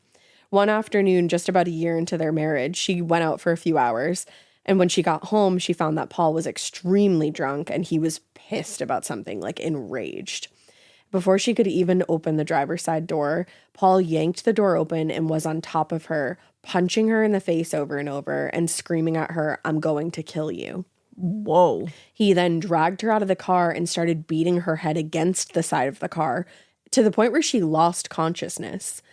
One afternoon, just about a year into their marriage, she went out for a few hours. And when she got home, she found that Paul was extremely drunk and he was pissed about something, like enraged. Before she could even open the driver's side door, Paul yanked the door open and was on top of her, punching her in the face over and over and screaming at her, "I'm going to kill you." Whoa. He then dragged her out of the car and started beating her head against the side of the car to the point where she lost consciousness.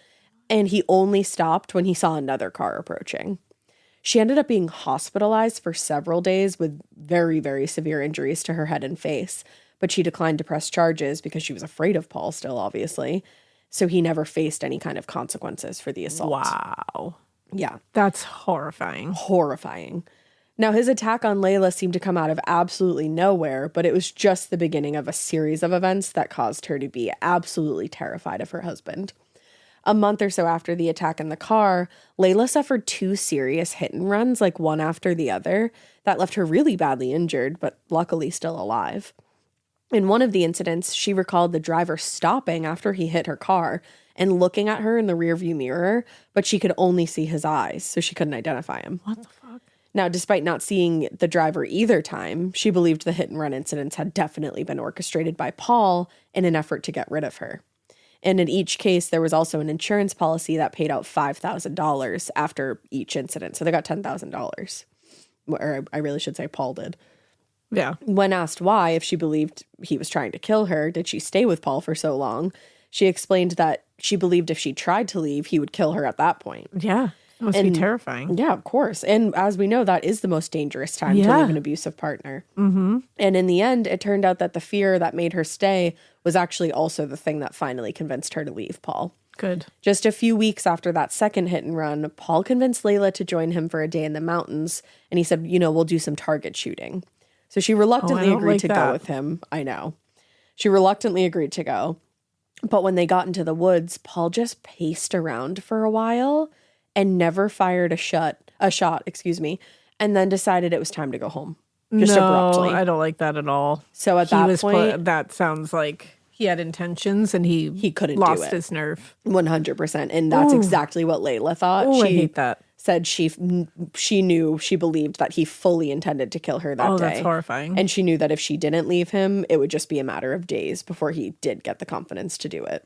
And he only stopped when he saw another car approaching. She ended up being hospitalized for several days with very, very severe injuries to her head and face. But she declined to press charges because she was afraid of Paul still, obviously. So he never faced any kind of consequences for the assault. Wow. Yeah. That's horrifying. Horrifying. Now, his attack on Layla seemed to come out of absolutely nowhere, but it was just the beginning of a series of events that caused her to be absolutely terrified of her husband. A month or so after the attack in the car, Layla suffered 2 serious hit and runs, like one after the other, that left her really badly injured, but luckily still alive. In one of the incidents, she recalled the driver stopping after he hit her car and looking at her in the rearview mirror, but she could only see his eyes, so she couldn't identify him. What the fuck? Now, despite not seeing the driver either time, she believed the hit-and-run incidents had definitely been orchestrated by Paul in an effort to get rid of her. And in each case, there was also an insurance policy that paid out $5,000 after each incident, so they got $10,000. Or I really should say Paul did. Yeah. When asked why, if she believed he was trying to kill her, did she stay with Paul for so long? She explained that she believed if she tried to leave, he would kill her at that point. Yeah. It must be terrifying. Yeah, of course. And as we know, that is the most dangerous time to leave an abusive partner. Mm-hmm. And in the end, it turned out that the fear that made her stay was actually also the thing that finally convinced her to leave Paul. Good. Just a few weeks after that second hit and run, Paul convinced Layla to join him for a day in the mountains. And he said, we'll do some target shooting. So she reluctantly agreed to go with him. I know. She reluctantly agreed to go. But when they got into the woods, Paul just paced around for a while and never fired a shot, and then decided it was time to go home. Just abruptly. I don't like that at all. So at that point, that sounds like he had intentions and he couldn't lost do it. his nerve. 100%. And that's exactly what Layla thought. I hate that. Said she believed that he fully intended to kill her that day. Oh, that's horrifying. And she knew that if she didn't leave him, it would just be a matter of days before he did get the confidence to do it.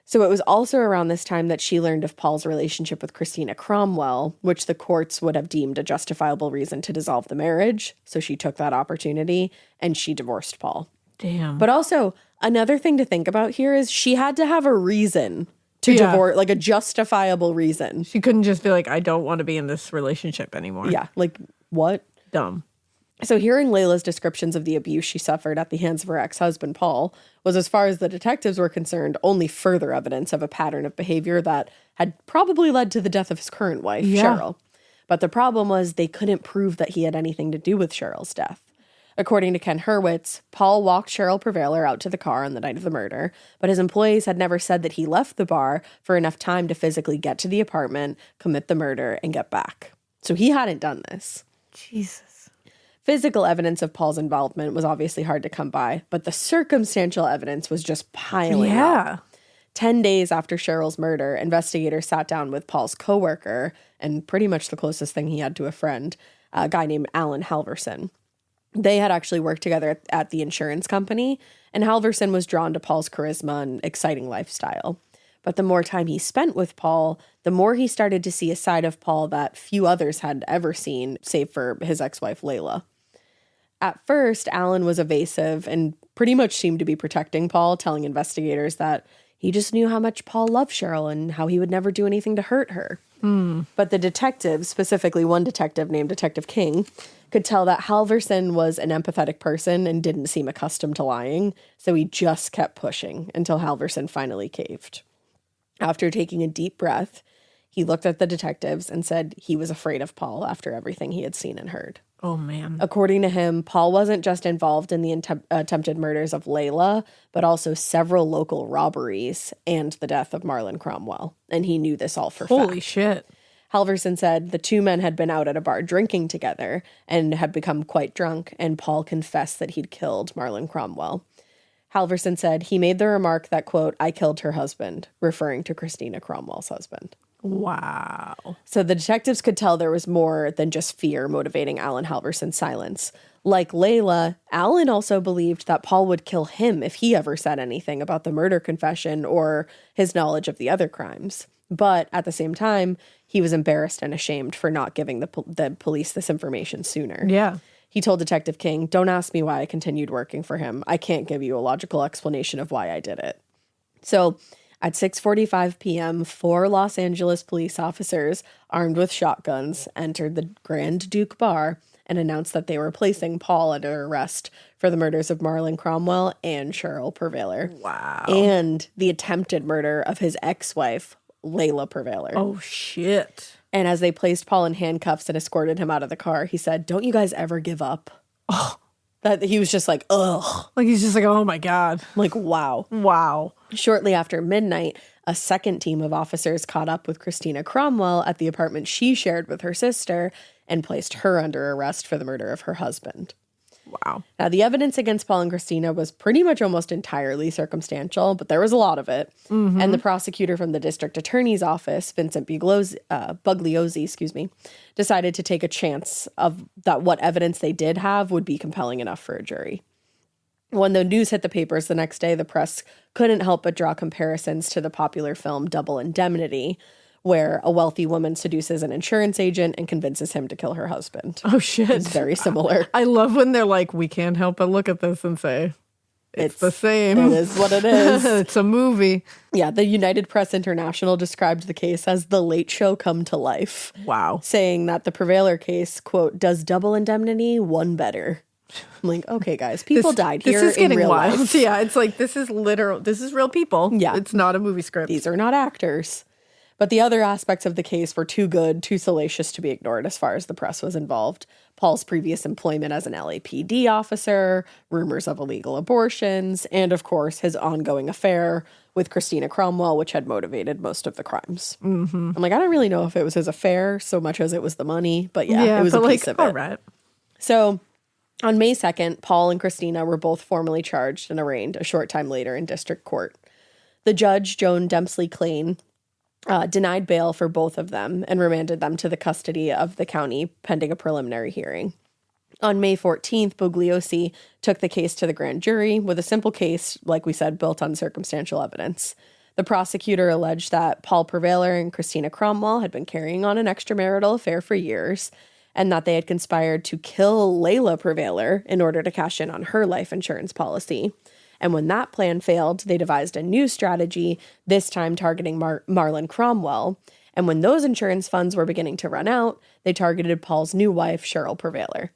So it was also around this time that she learned of Paul's relationship with Christina Cromwell, which the courts would have deemed a justifiable reason to dissolve the marriage. So she took that opportunity and she divorced Paul. Damn. But also, another thing to think about here is she had to have a reason to divorce, like a justifiable reason. She couldn't just be like, I don't want to be in this relationship anymore. Yeah, like what? Dumb. So hearing Layla's descriptions of the abuse she suffered at the hands of her ex-husband, Paul, was, as far as the detectives were concerned, only further evidence of a pattern of behavior that had probably led to the death of his current wife, Cheryl. But the problem was they couldn't prove that he had anything to do with Cheryl's death. According to Ken Hurwitz, Paul walked Cheryl Perveler out to the car on the night of the murder, but his employees had never said that he left the bar for enough time to physically get to the apartment, commit the murder, and get back. So he hadn't done this. Jesus. Physical evidence of Paul's involvement was obviously hard to come by, but the circumstantial evidence was just piling up. 10 days after Cheryl's murder, investigators sat down with Paul's coworker, and pretty much the closest thing he had to a friend, a guy named Alan Halverson. They had actually worked together at the insurance company, and Halverson was drawn to Paul's charisma and exciting lifestyle. But the more time he spent with Paul, the more he started to see a side of Paul that few others had ever seen, save for his ex-wife, Layla. At first, Alan was evasive and pretty much seemed to be protecting Paul, telling investigators that he just knew how much Paul loved Cheryl and how he would never do anything to hurt her. But the detectives, specifically one detective named Detective King, could tell that Halverson was an empathetic person and didn't seem accustomed to lying, so he just kept pushing until Halverson finally caved. After taking a deep breath, he looked at the detectives and said he was afraid of Paul after everything he had seen and heard. Oh, man. According to him, Paul wasn't just involved in the attempted murders of Layla, but also several local robberies and the death of Marlon Cromwell. And he knew this all for fact. Holy shit. Halverson said the two men had been out at a bar drinking together and had become quite drunk, and Paul confessed that he'd killed Marlon Cromwell. Halverson said he made the remark that, quote, "I killed her husband," referring to Christina Cromwell's husband. Wow. So the detectives could tell there was more than just fear motivating Alan Halverson's silence. Like Layla, Alan also believed that Paul would kill him if he ever said anything about the murder confession or his knowledge of the other crimes. But at the same time, he was embarrassed and ashamed for not giving the police this information sooner. Yeah. He told Detective King, "Don't ask me why I continued working for him. I can't give you a logical explanation of why I did it." So at 6:45 p.m., 4 Los Angeles police officers armed with shotguns entered the Grand Duke Bar and announced that they were placing Paul under arrest for the murders of Marlon Cromwell and Cheryl Perveler. Wow. And the attempted murder of his ex-wife, Layla Perveler. Oh, shit. And as they placed Paul in handcuffs and escorted him out of the car, he said, "Don't you guys ever give up?" Oh. That he was just like, ugh. Like, he's just like, oh, my God. Like, wow. Wow. Shortly after midnight, a second team of officers caught up with Christina Cromwell at the apartment she shared with her sister and placed her under arrest for the murder of her husband. Wow. Now, the evidence against Paul and Christina was pretty much almost entirely circumstantial, but there was a lot of it. Mm-hmm. And the prosecutor from the district attorney's office, Vincent Bugliosi, decided to take a chance of that what evidence they did have would be compelling enough for a jury. When the news hit the papers the next day, the press couldn't help but draw comparisons to the popular film Double Indemnity, where a wealthy woman seduces an insurance agent and convinces him to kill her husband. Oh, shit. It's very similar. I love when they're like, we can't help but look at this and say, it's the same. It is what it is. It's a movie. Yeah, the United Press International described the case as the Late Show come to life. Wow. Saying that the Perveler case, quote, "does Double Indemnity one better." I'm like, okay, guys, people died here. This is getting real wild. life. Yeah, it's like, this is literal. This is real people. Yeah. It's not a movie script. These are not actors. But the other aspects of the case were too good, too salacious to be ignored as far as the press was involved. Paul's previous employment as an LAPD officer, rumors of illegal abortions, and of course, his ongoing affair with Christina Cromwell, which had motivated most of the crimes. Mm-hmm. I'm like, I don't really know if it was his affair so much as it was the money, but yeah, it was a piece of it. All right. So on May 2nd, Paul and Christina were both formally charged and arraigned a short time later in district court. The judge, Joan Dempsey Clane, denied bail for both of them and remanded them to the custody of the county pending a preliminary hearing. On May 14th, Bugliosi took the case to the grand jury with a simple case, like we said, built on circumstantial evidence. The prosecutor alleged that Paul Perveler and Christina Cromwell had been carrying on an extramarital affair for years and that they had conspired to kill Layla Perveler in order to cash in on her life insurance policy. And when that plan failed, they devised a new strategy, this time targeting Marlon Cromwell. And when those insurance funds were beginning to run out, they targeted Paul's new wife, Cheryl Perveler.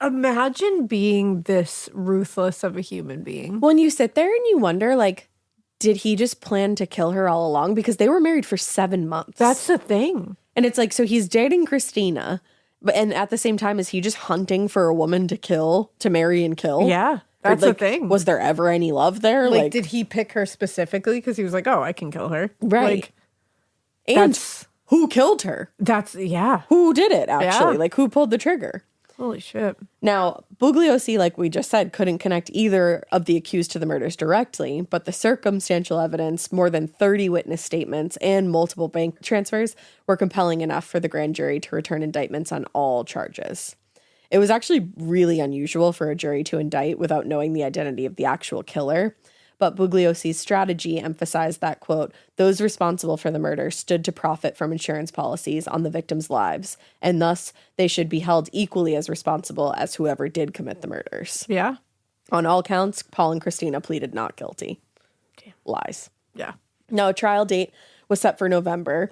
Imagine being this ruthless of a human being. When you sit there and you wonder, like, did he just plan to kill her all along? Because they were married for 7 months. That's the thing. And it's like, so he's dating Christina, and at the same time, is he just hunting for a woman to marry and kill? Yeah, that's the thing. Was there ever any love there? Like, did he pick her specifically because he was like, oh, I can kill her? Right. And who killed her? Yeah. Who did it, actually? Yeah. Like, who pulled the trigger? Holy shit. Now, Bugliosi, like we just said, couldn't connect either of the accused to the murders directly, but the circumstantial evidence, more than 30 witness statements, and multiple bank transfers were compelling enough for the grand jury to return indictments on all charges. It was actually really unusual for a jury to indict without knowing the identity of the actual killer, but Bugliosi's strategy emphasized that, quote, "those responsible for the murder stood to profit from insurance policies on the victims' lives, and thus they should be held equally as responsible as whoever did commit the murders." Yeah. On all counts, Paul and Christina pleaded not guilty. Damn. Lies. Yeah. Now, a trial date was set for November.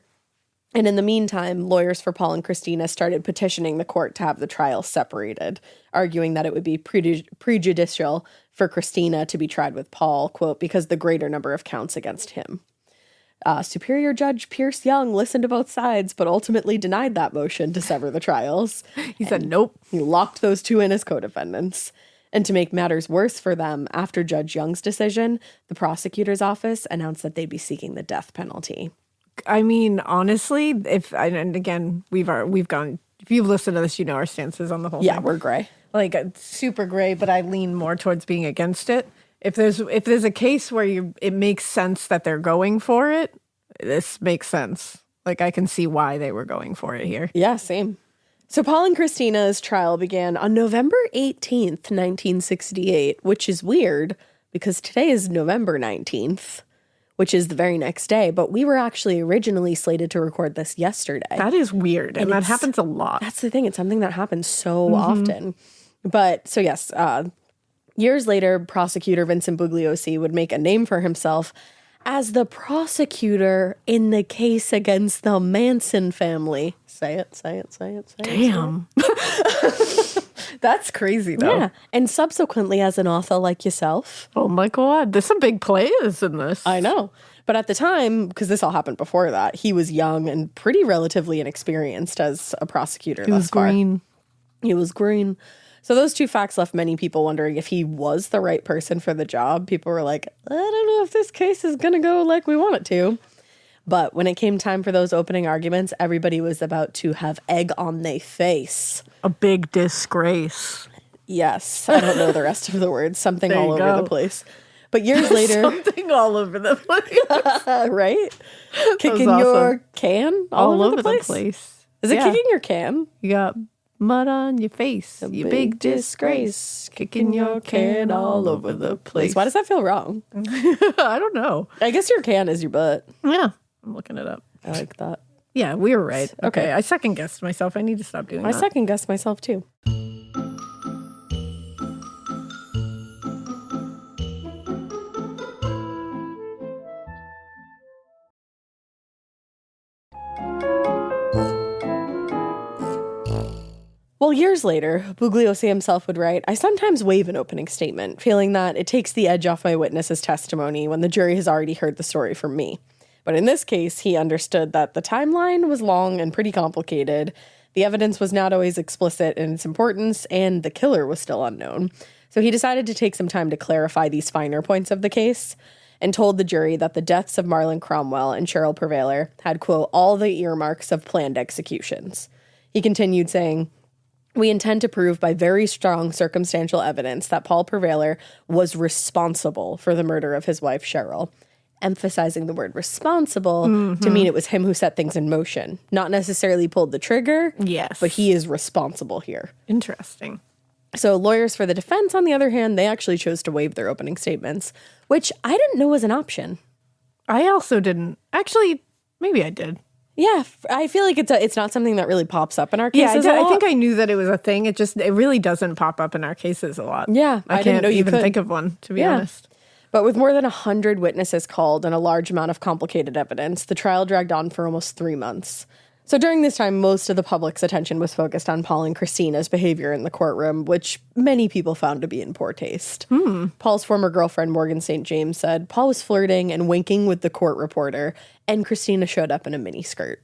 And in the meantime, lawyers for Paul and Christina started petitioning the court to have the trial separated, arguing that it would be prejudicial for Christina to be tried with Paul, quote, because the greater number of counts against him. Superior Judge Pierce Young listened to both sides, but ultimately denied that motion to sever the trials. He said, nope. He locked those two in as co-defendants. And to make matters worse for them, after Judge Young's decision, the prosecutor's office announced that they'd be seeking the death penalty. I mean, honestly, and again, we've gone, if you've listened to this, you know our stances on the whole thing. Yeah, we're gray. Like, super gray, but I lean more towards being against it. If there's a case where it makes sense that they're going for it, this makes sense. Like, I can see why they were going for it here. Yeah, same. So Paul and Christina's trial began on November 18th, 1968, which is weird because today is November 19th. Which is the very next day, but we were actually originally slated to record this yesterday. That is weird, and that happens a lot. That's the thing. It's something that happens so often. But, so yes, years later, prosecutor Vincent Bugliosi would make a name for himself as the prosecutor in the case against the Manson family. Say it. Damn. That's crazy, though. Yeah, and subsequently as an author like yourself. Oh my God, there's some big players in this. I know. But at the time, because this all happened before that, he was young and pretty relatively inexperienced as a prosecutor. He was green. He was green. So those two facts left many people wondering if he was the right person for the job. People were like, I don't know if this case is going to go like we want it to. But when it came time for those opening arguments, everybody was about to have egg on their face. A big disgrace. Yes. I don't know the rest of the words. Something all over the place. But years later... Something all over the place. Right? Kicking your can all over the place. Is it kicking your can? You got mud on your face. You big disgrace. Kicking your can all over the place. Why does that feel wrong? I don't know. I guess your can is your butt. Yeah. I'm looking it up. I like that. Yeah, we were right. Okay. I second guessed myself. I need to stop doing that. I second guessed myself too. Well, years later, Bugliosi himself would write, I sometimes waive an opening statement, feeling that it takes the edge off my witness's testimony when the jury has already heard the story from me. But in this case, he understood that the timeline was long and pretty complicated. The evidence was not always explicit in its importance, and the killer was still unknown. So he decided to take some time to clarify these finer points of the case and told the jury that the deaths of Marlon Cromwell and Cheryl Perveler had, quote, all the earmarks of planned executions. He continued saying, we intend to prove by very strong circumstantial evidence that Paul Perveler was responsible for the murder of his wife, Cheryl. Emphasizing the word responsible to mean it was him who set things in motion, not necessarily pulled the trigger. Yes. But he is responsible here. Interesting. So lawyers for the defense, on the other hand, they actually chose to waive their opening statements, which I didn't know was an option. I also didn't. Actually, maybe I did. Yeah, I feel like it's not something that really pops up in our cases. Yeah, I think I knew that it was a thing. It really doesn't pop up in our cases a lot. Yeah, I can't even think of one, to be honest. But with more than 100 witnesses called and a large amount of complicated evidence, the trial dragged on for almost 3 months. So during this time, most of the public's attention was focused on Paul and Christina's behavior in the courtroom, which many people found to be in poor taste. Paul's former girlfriend, Morgan St. James, said Paul was flirting and winking with the court reporter, and Christina showed up in a miniskirt.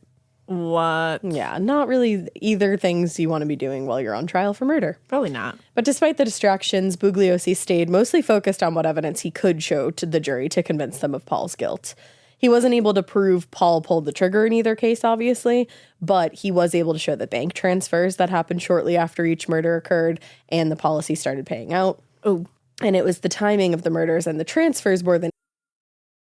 What? Yeah, not really either things you want to be doing while you're on trial for murder. Probably not. But despite the distractions, Bugliosi stayed mostly focused on what evidence he could show to the jury to convince them of Paul's guilt. He wasn't able to prove Paul pulled the trigger in either case, obviously, but he was able to show the bank transfers that happened shortly after each murder occurred and the policy started paying out. Oh. And it was the timing of the murders and the transfers more than...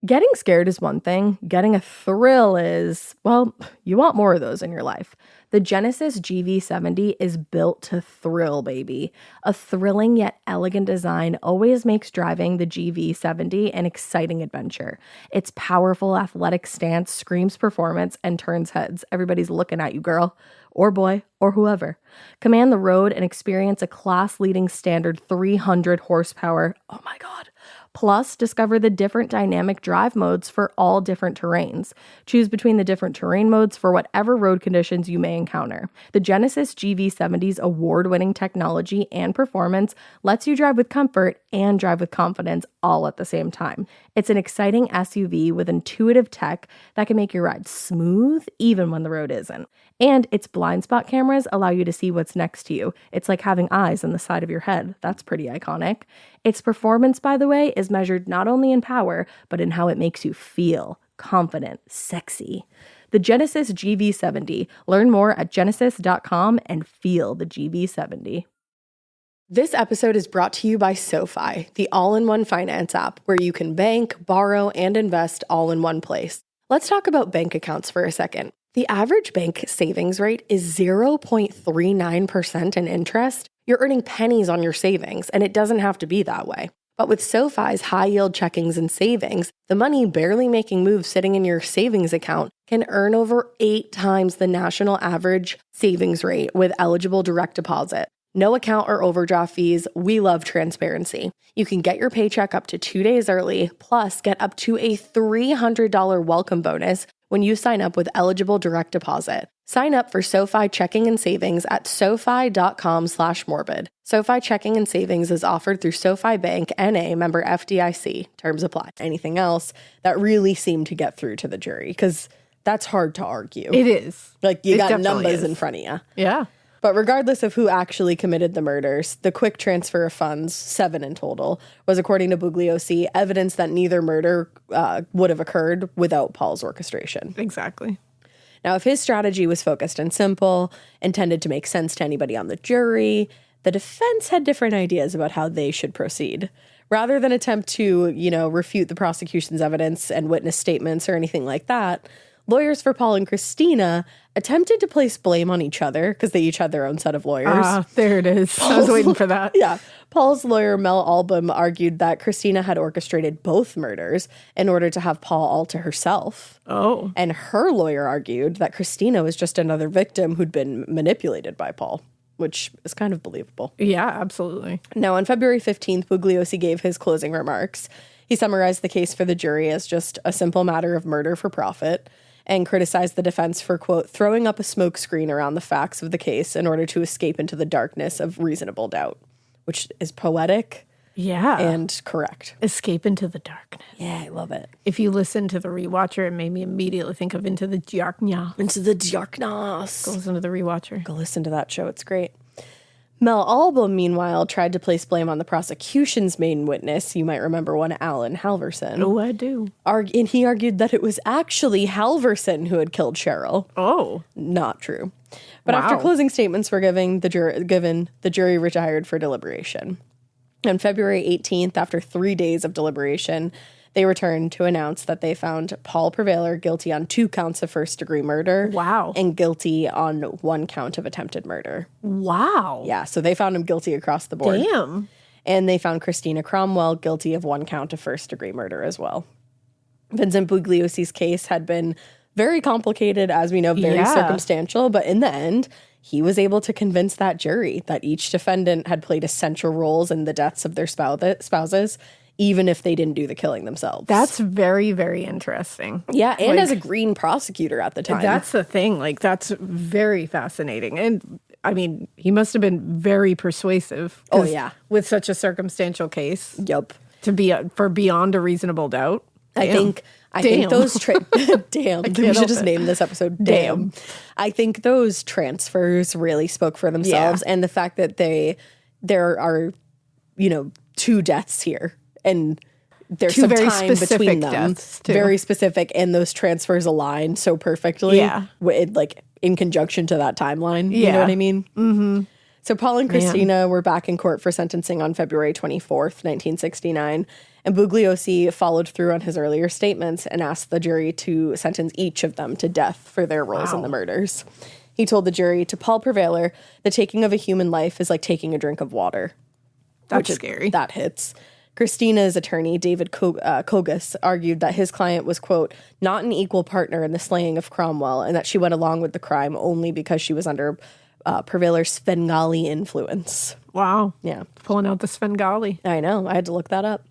Getting scared is one thing. Getting a thrill is, well, you want more of those in your life. The Genesis GV70 is built to thrill, baby. A thrilling yet elegant design always makes driving the GV70 an exciting adventure. Its powerful athletic stance screams performance and turns heads. Everybody's looking at you, girl, or boy, or whoever. Command the road and experience a class-leading standard 300 horsepower, oh my God, Plus, discover the different dynamic drive modes for all different terrains. Choose between the different terrain modes for whatever road conditions you may encounter. The Genesis GV70's award-winning technology and performance lets you drive with comfort and drive with confidence all at the same time. It's an exciting SUV with intuitive tech that can make your ride smooth even when the road isn't. And its blind spot cameras allow you to see what's next to you. It's like having eyes on the side of your head. That's pretty iconic. Its performance, by the way, is measured not only in power, but in how it makes you feel confident, sexy. The Genesis GV70. Learn more at genesis.com and feel the GV70. This episode is brought to you by SoFi, the all-in-one finance app where you can bank, borrow, and invest all in one place. Let's talk about bank accounts for a second. The average bank savings rate is 0.39% in interest. You're earning pennies on your savings, and it doesn't have to be that way. But with SoFi's high-yield checkings and savings, the money barely making moves sitting in your savings account can earn over 8 times the national average savings rate with eligible direct deposit. No account or overdraft fees. We love transparency. You can get your paycheck up to 2 days early, plus get up to a $300 welcome bonus when you sign up with eligible direct deposit. Sign up for SoFi checking and savings at SoFi.com/morbid. SoFi checking and savings is offered through SoFi Bank NA, member FDIC. Terms apply. Anything else that really seemed to get through to the jury? Because that's hard to argue. It is. Like, you It got definitely numbers is. in front of you. Yeah. But regardless of who actually committed the murders, the quick transfer of funds, 7 in total, was, according to Bugliosi, evidence that neither murder would have occurred without Paul's orchestration. Exactly. Now, if his strategy was focused and simple, intended to make sense to anybody on the jury, the defense had different ideas about how they should proceed. Rather than attempt to, refute the prosecution's evidence and witness statements or anything like that, lawyers for Paul and Christina attempted to place blame on each other because they each had their own set of lawyers. Ah, there it is. I was waiting for that. Yeah. Paul's lawyer, Mel Album, argued that Christina had orchestrated both murders in order to have Paul all to herself. Oh. And her lawyer argued that Christina was just another victim who'd been manipulated by Paul, which is kind of believable. Yeah, absolutely. Now, on February 15th, Bugliosi gave his closing remarks. He summarized the case for the jury as just a simple matter of murder for profit, and criticized the defense for, quote, throwing up a smokescreen around the facts of the case in order to escape into the darkness of reasonable doubt, which is poetic Yeah. and correct. Escape into the darkness. Yeah, I love it. If you listen to the rewatcher, it made me immediately think of Into the Darkness. Into the darkness. Go listen to the rewatcher. Go listen to that show. It's great. Mel Album, meanwhile, tried to place blame on the prosecution's main witness. You might remember one, Alan Halverson. Oh, I do. And he argued that it was actually Halverson who had killed Cheryl. Oh. Not true. But Wow. after closing statements were given, the jury retired for deliberation. On February 18th, after 3 days of deliberation, they returned to announce that they found Paul Perveler guilty on 2 counts of first-degree murder. Wow. And guilty on 1 count of attempted murder. Wow. Yeah, so they found him guilty across the board. Damn. And they found Christina Cromwell guilty of 1 count of first-degree murder as well. Vincent Bugliosi's case had been very complicated, as we know, very circumstantial, but in the end, he was able to convince that jury that each defendant had played essential roles in the deaths of their spouses, even if they didn't do the killing themselves. That's very, very interesting. Yeah, and as a green prosecutor at the time. That's the thing. Like, that's very fascinating. And I mean, he must have been very persuasive. Oh, yeah. With such a circumstantial case. Yep. To be for beyond a reasonable doubt. I think those damn. We should just name this episode Damn. I think those transfers really spoke for themselves, and the fact that there are 2 deaths here, and there's 2 some very time specific between them, deaths, too. very specific, and those transfers align so perfectly. Yeah. Like in conjunction to that timeline. You know what I mean? Mm-hmm. So Paul and Christina were back in court for sentencing on February 24th, 1969, and Bugliosi followed through on his earlier statements and asked the jury to sentence each of them to death for their roles in the murders. He told the jury, to Paul Perveler, the taking of a human life is like taking a drink of water. That's scary. That hits. Christina's attorney, David Kogas, argued that his client was, quote, not an equal partner in the slaying of Cromwell, and that she went along with the crime only because she was under Perveler's Svengali influence. Wow. Yeah. Pulling out the Svengali. I know. I had to look that up.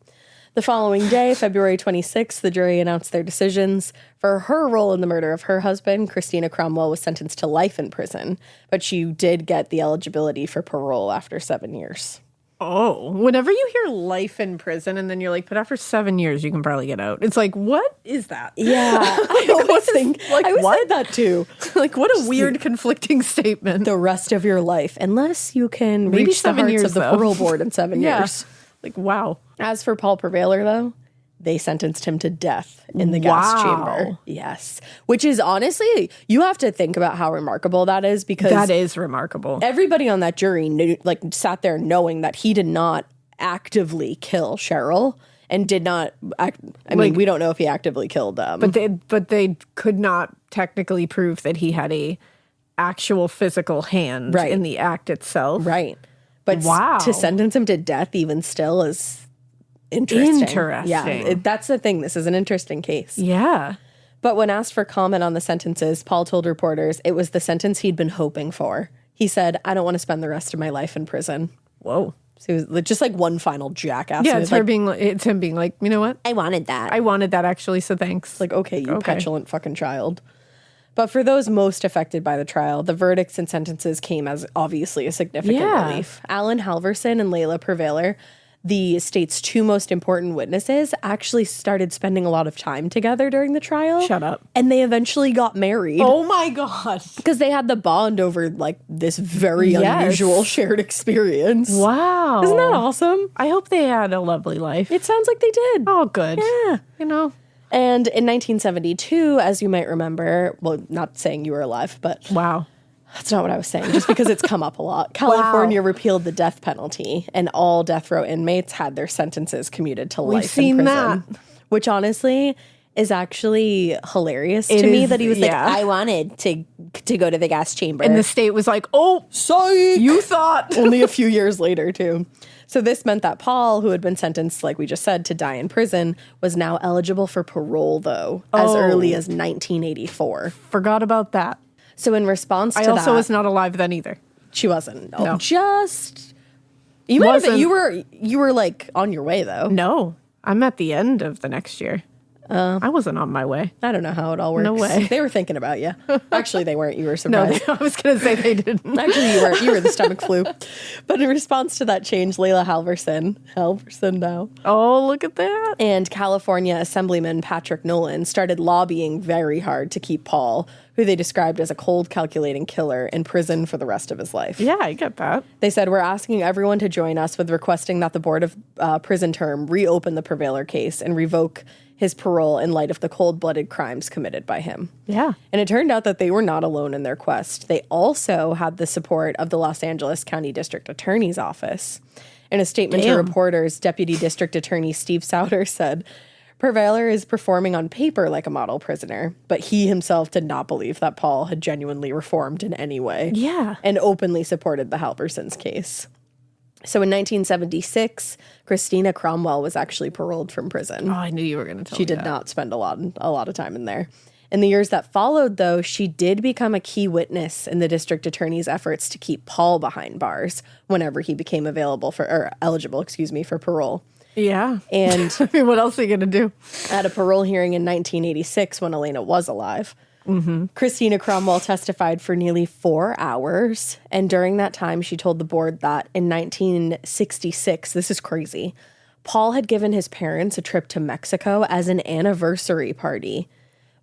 The following day, February 26th, the jury announced their decisions. For her role in the murder of her husband, Christina Cromwell was sentenced to life in prison, but she did get the eligibility for parole after 7 years. Oh, whenever you hear life in prison and then you're like, but after 7 years, you can probably get out. It's like, what is that? Yeah, I always think, I always said that too. Like, what a weird, conflicting statement. The rest of your life, unless you can Maybe reach the 7 hearts years, of the though. parole board in 7 Yeah. years. Like, wow. As for Paul Perveler, though, they sentenced him to death in the gas Wow. chamber. Yes. Which is honestly, you have to think about how remarkable that is, because That is remarkable. everybody on that jury knew, like, sat there knowing that he did not actively kill Cheryl and did not act. I mean, we don't know if he actively killed them. But they could not technically prove that he had a actual physical hand Right. in the act itself. Right. But Wow. to sentence him to death even still is interesting. Interesting. Yeah, that's the thing. This is an interesting case. Yeah. But when asked for comment on the sentences, Paul told reporters it was the sentence he'd been hoping for. He said, "I don't want to spend the rest of my life in prison." Whoa. So he was just like one final jackass. Yeah, And it's like, him being like, you know what? I wanted that. I wanted that actually, so thanks. Like, okay, you petulant fucking child. But for those most affected by the trial, the verdicts and sentences came as obviously a significant relief. Alan Halverson and Layla Perveler, the state's two most important witnesses, actually started spending a lot of time together during the trial. Shut up. And they eventually got married. Oh my God. Because they had the bond over like this very unusual shared experience. Wow. Isn't that awesome? I hope they had a lovely life. It sounds like they did. Oh, good. Yeah. You know. And in 1972, as you might remember, well, not saying you were alive, but Wow. that's not what I was saying, just because it's come up a lot. California repealed the death penalty, and all death row inmates had their sentences commuted to life seen in prison. that. Which honestly is actually hilarious to me that he was like, I wanted to go to the gas chamber. And the state was like, oh, psych! you thought. Only a few years later, too. So this meant that Paul, who had been sentenced, like we just said, to die in prison, was now eligible for parole, though, as early as 1984. Forgot about that. So in response to I also was not alive then either. she wasn't. No. No. Just you might have been, Wasn't. you were like on your way though. No. I'm at the end of the next year. I wasn't on my way. I don't know how it all works. No way. They were thinking about you. Actually, they weren't. You were No, surprised. I was going to say they didn't. Actually, you weren't. You were the stomach flu. But in response to that change, Layla Halverson now, Oh, look at that. and California Assemblyman Patrick Nolan started lobbying very hard to keep Paul, who they described as a cold, calculating killer, in prison for the rest of his life. Yeah, I get that. They said, we're asking everyone to join us with requesting that the Board of Prison Term reopen the Perveler case and revoke his parole in light of the cold-blooded crimes committed by him. Yeah. And it turned out that they were not alone in their quest. They also had the support of the Los Angeles County District Attorney's Office. In a statement to reporters, Deputy District Attorney Steve Souter said, Perveler is performing on paper like a model prisoner, but he himself did not believe that Paul had genuinely reformed in any way. Yeah. And openly supported the Halversons case. So in 1976, Christina Cromwell was actually paroled from prison. Oh, I knew you were going to tell She me did that. not spend a lot of time in there. In the years that followed, though, she did become a key witness in the district attorney's efforts to keep Paul behind bars whenever he became eligible for parole. Yeah. And I mean, what else are you going to do? at a parole hearing in 1986, when Elena was alive, Christina Cromwell testified for nearly 4 hours. And during that time, she told the board that in 1966, this is crazy, Paul had given his parents a trip to Mexico as an anniversary party,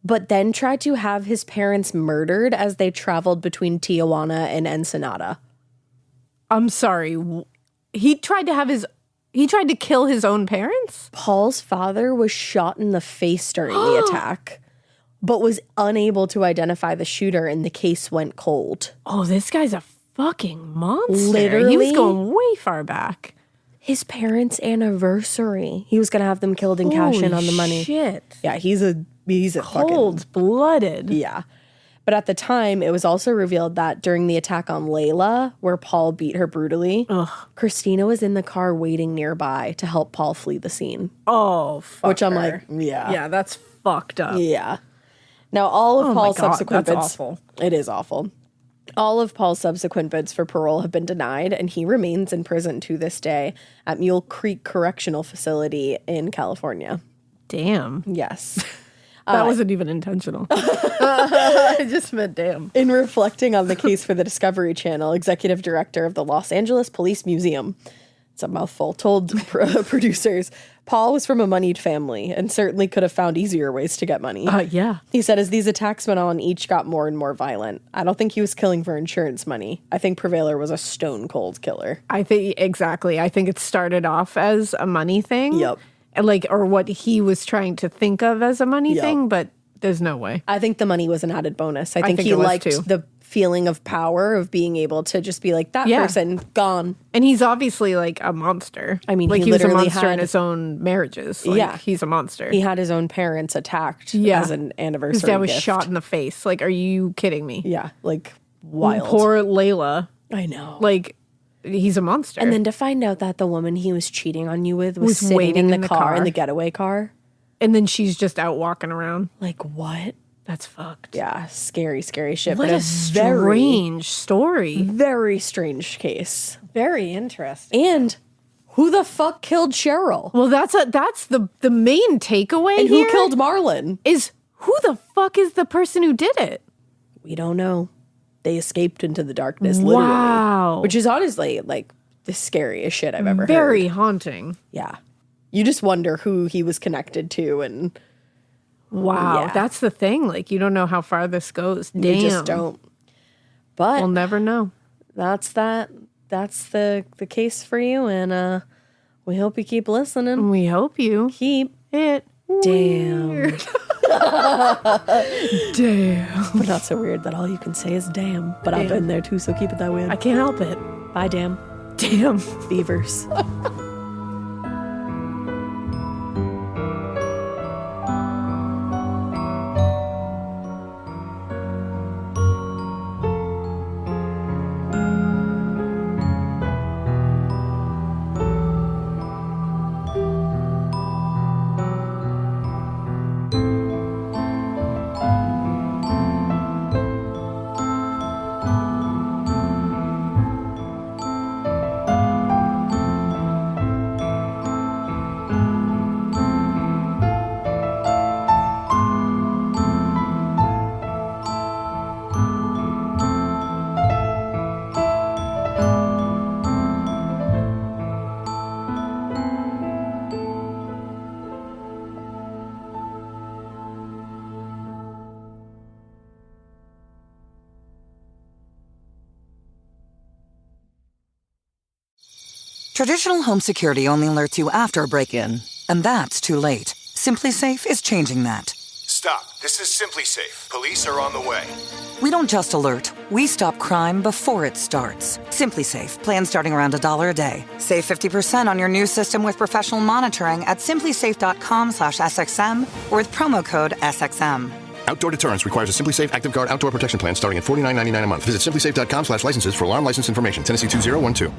but then tried to have his parents murdered as they traveled between Tijuana and Ensenada. I'm sorry. He tried to kill his own parents? Paul's father was shot in the face during the attack, but was unable to identify the shooter, and the case went cold. Oh, this guy's a fucking monster. Literally? He was going way far back. His parents' anniversary. He was going to have them killed and cash in on the money. Shit. Yeah, he's a fucking... Cold-blooded. Yeah. But at the time, it was also revealed that during the attack on Layla, where Paul beat her brutally, Christina was in the car waiting nearby to help Paul flee the scene. Oh, fuck Which I'm her. like, yeah. Yeah, that's fucked up. Yeah. Now, all of Oh my Paul's God, subsequent that's bits... awful. It is awful. All of Paul's subsequent bids for parole have been denied, and he remains in prison to this day at Mule Creek Correctional Facility in California. Damn. Yes. That wasn't even intentional. I just meant damn. In reflecting on the case for the Discovery Channel, executive director of the Los Angeles Police Museum, it's a mouthful, told producers, Paul was from a moneyed family and certainly could have found easier ways to get money. Yeah. He said as these attacks went on, each got more and more violent. I don't think he was killing for insurance money. I think Perveler was a stone cold killer. I think, exactly. I think it started off as a money thing. Yep. Like, or what he was trying to think of as a money Yep. thing, but there's no way. I think the money was an added bonus. I think he it was liked too. the feeling of power of being able to just be like, that person, gone. And he's obviously like a monster. I mean, like he was a literally monster in had- his own marriages. Like, he's a monster. He had his own parents attacked as an anniversary His dad was gift. shot in the face. Like, are you kidding me? Yeah, like wild. Poor Layla. I know. Like, he's a monster. And then to find out that the woman he was cheating on you with was Was sitting waiting in the car, in the getaway car. And then she's just out walking around. Like, what? That's fucked. Yeah, scary, scary shit. What but a strange story. very strange case. Very interesting. And who the fuck killed Cheryl? Well, that's the main takeaway And here who killed Marlon? is who the fuck is the person who did it? We don't know. They escaped into the darkness, literally. Wow. Which is honestly like the scariest shit I've ever heard. Very haunting. Yeah. You just wonder who he was connected to, and Wow. Yeah. That's the thing. Like, you don't know how far this goes. Damn. you just don't. But We'll never know. that's that. That's the case for you, and we hope you keep listening. We hope you Keep it. damn, Weird. Damn. but not so weird that all you can say is damn. But I've been there too, so keep it that way. I can't help it. Bye, damn Damn. beavers. Traditional home security only alerts you after a break-in, and that's too late. Simply Safe is changing that. Stop. This is Simply Safe. Police are on the way. We don't just alert, we stop crime before it starts. Simply Safe, plan starting around $1 a day. Save 50% on your new system with professional monitoring at simplysafe.com/SXM or with promo code SXM. Outdoor deterrence requires a Simply Safe Active Guard outdoor protection plan starting at $49.99 a month. Visit simplysafe.com/licenses for alarm license information. Tennessee 2012.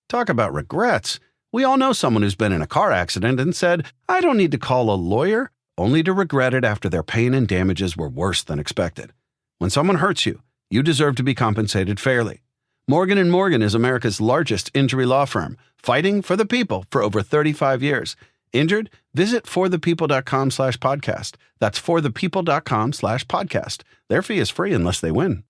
Talk about regrets. We all know someone who's been in a car accident and said, I don't need to call a lawyer, only to regret it after their pain and damages were worse than expected. When someone hurts you, you deserve to be compensated fairly. Morgan & Morgan is America's largest injury law firm, fighting for the people for over 35 years. Injured? Visit forthepeople.com/podcast. That's forthepeople.com/podcast. Their fee is free unless they win.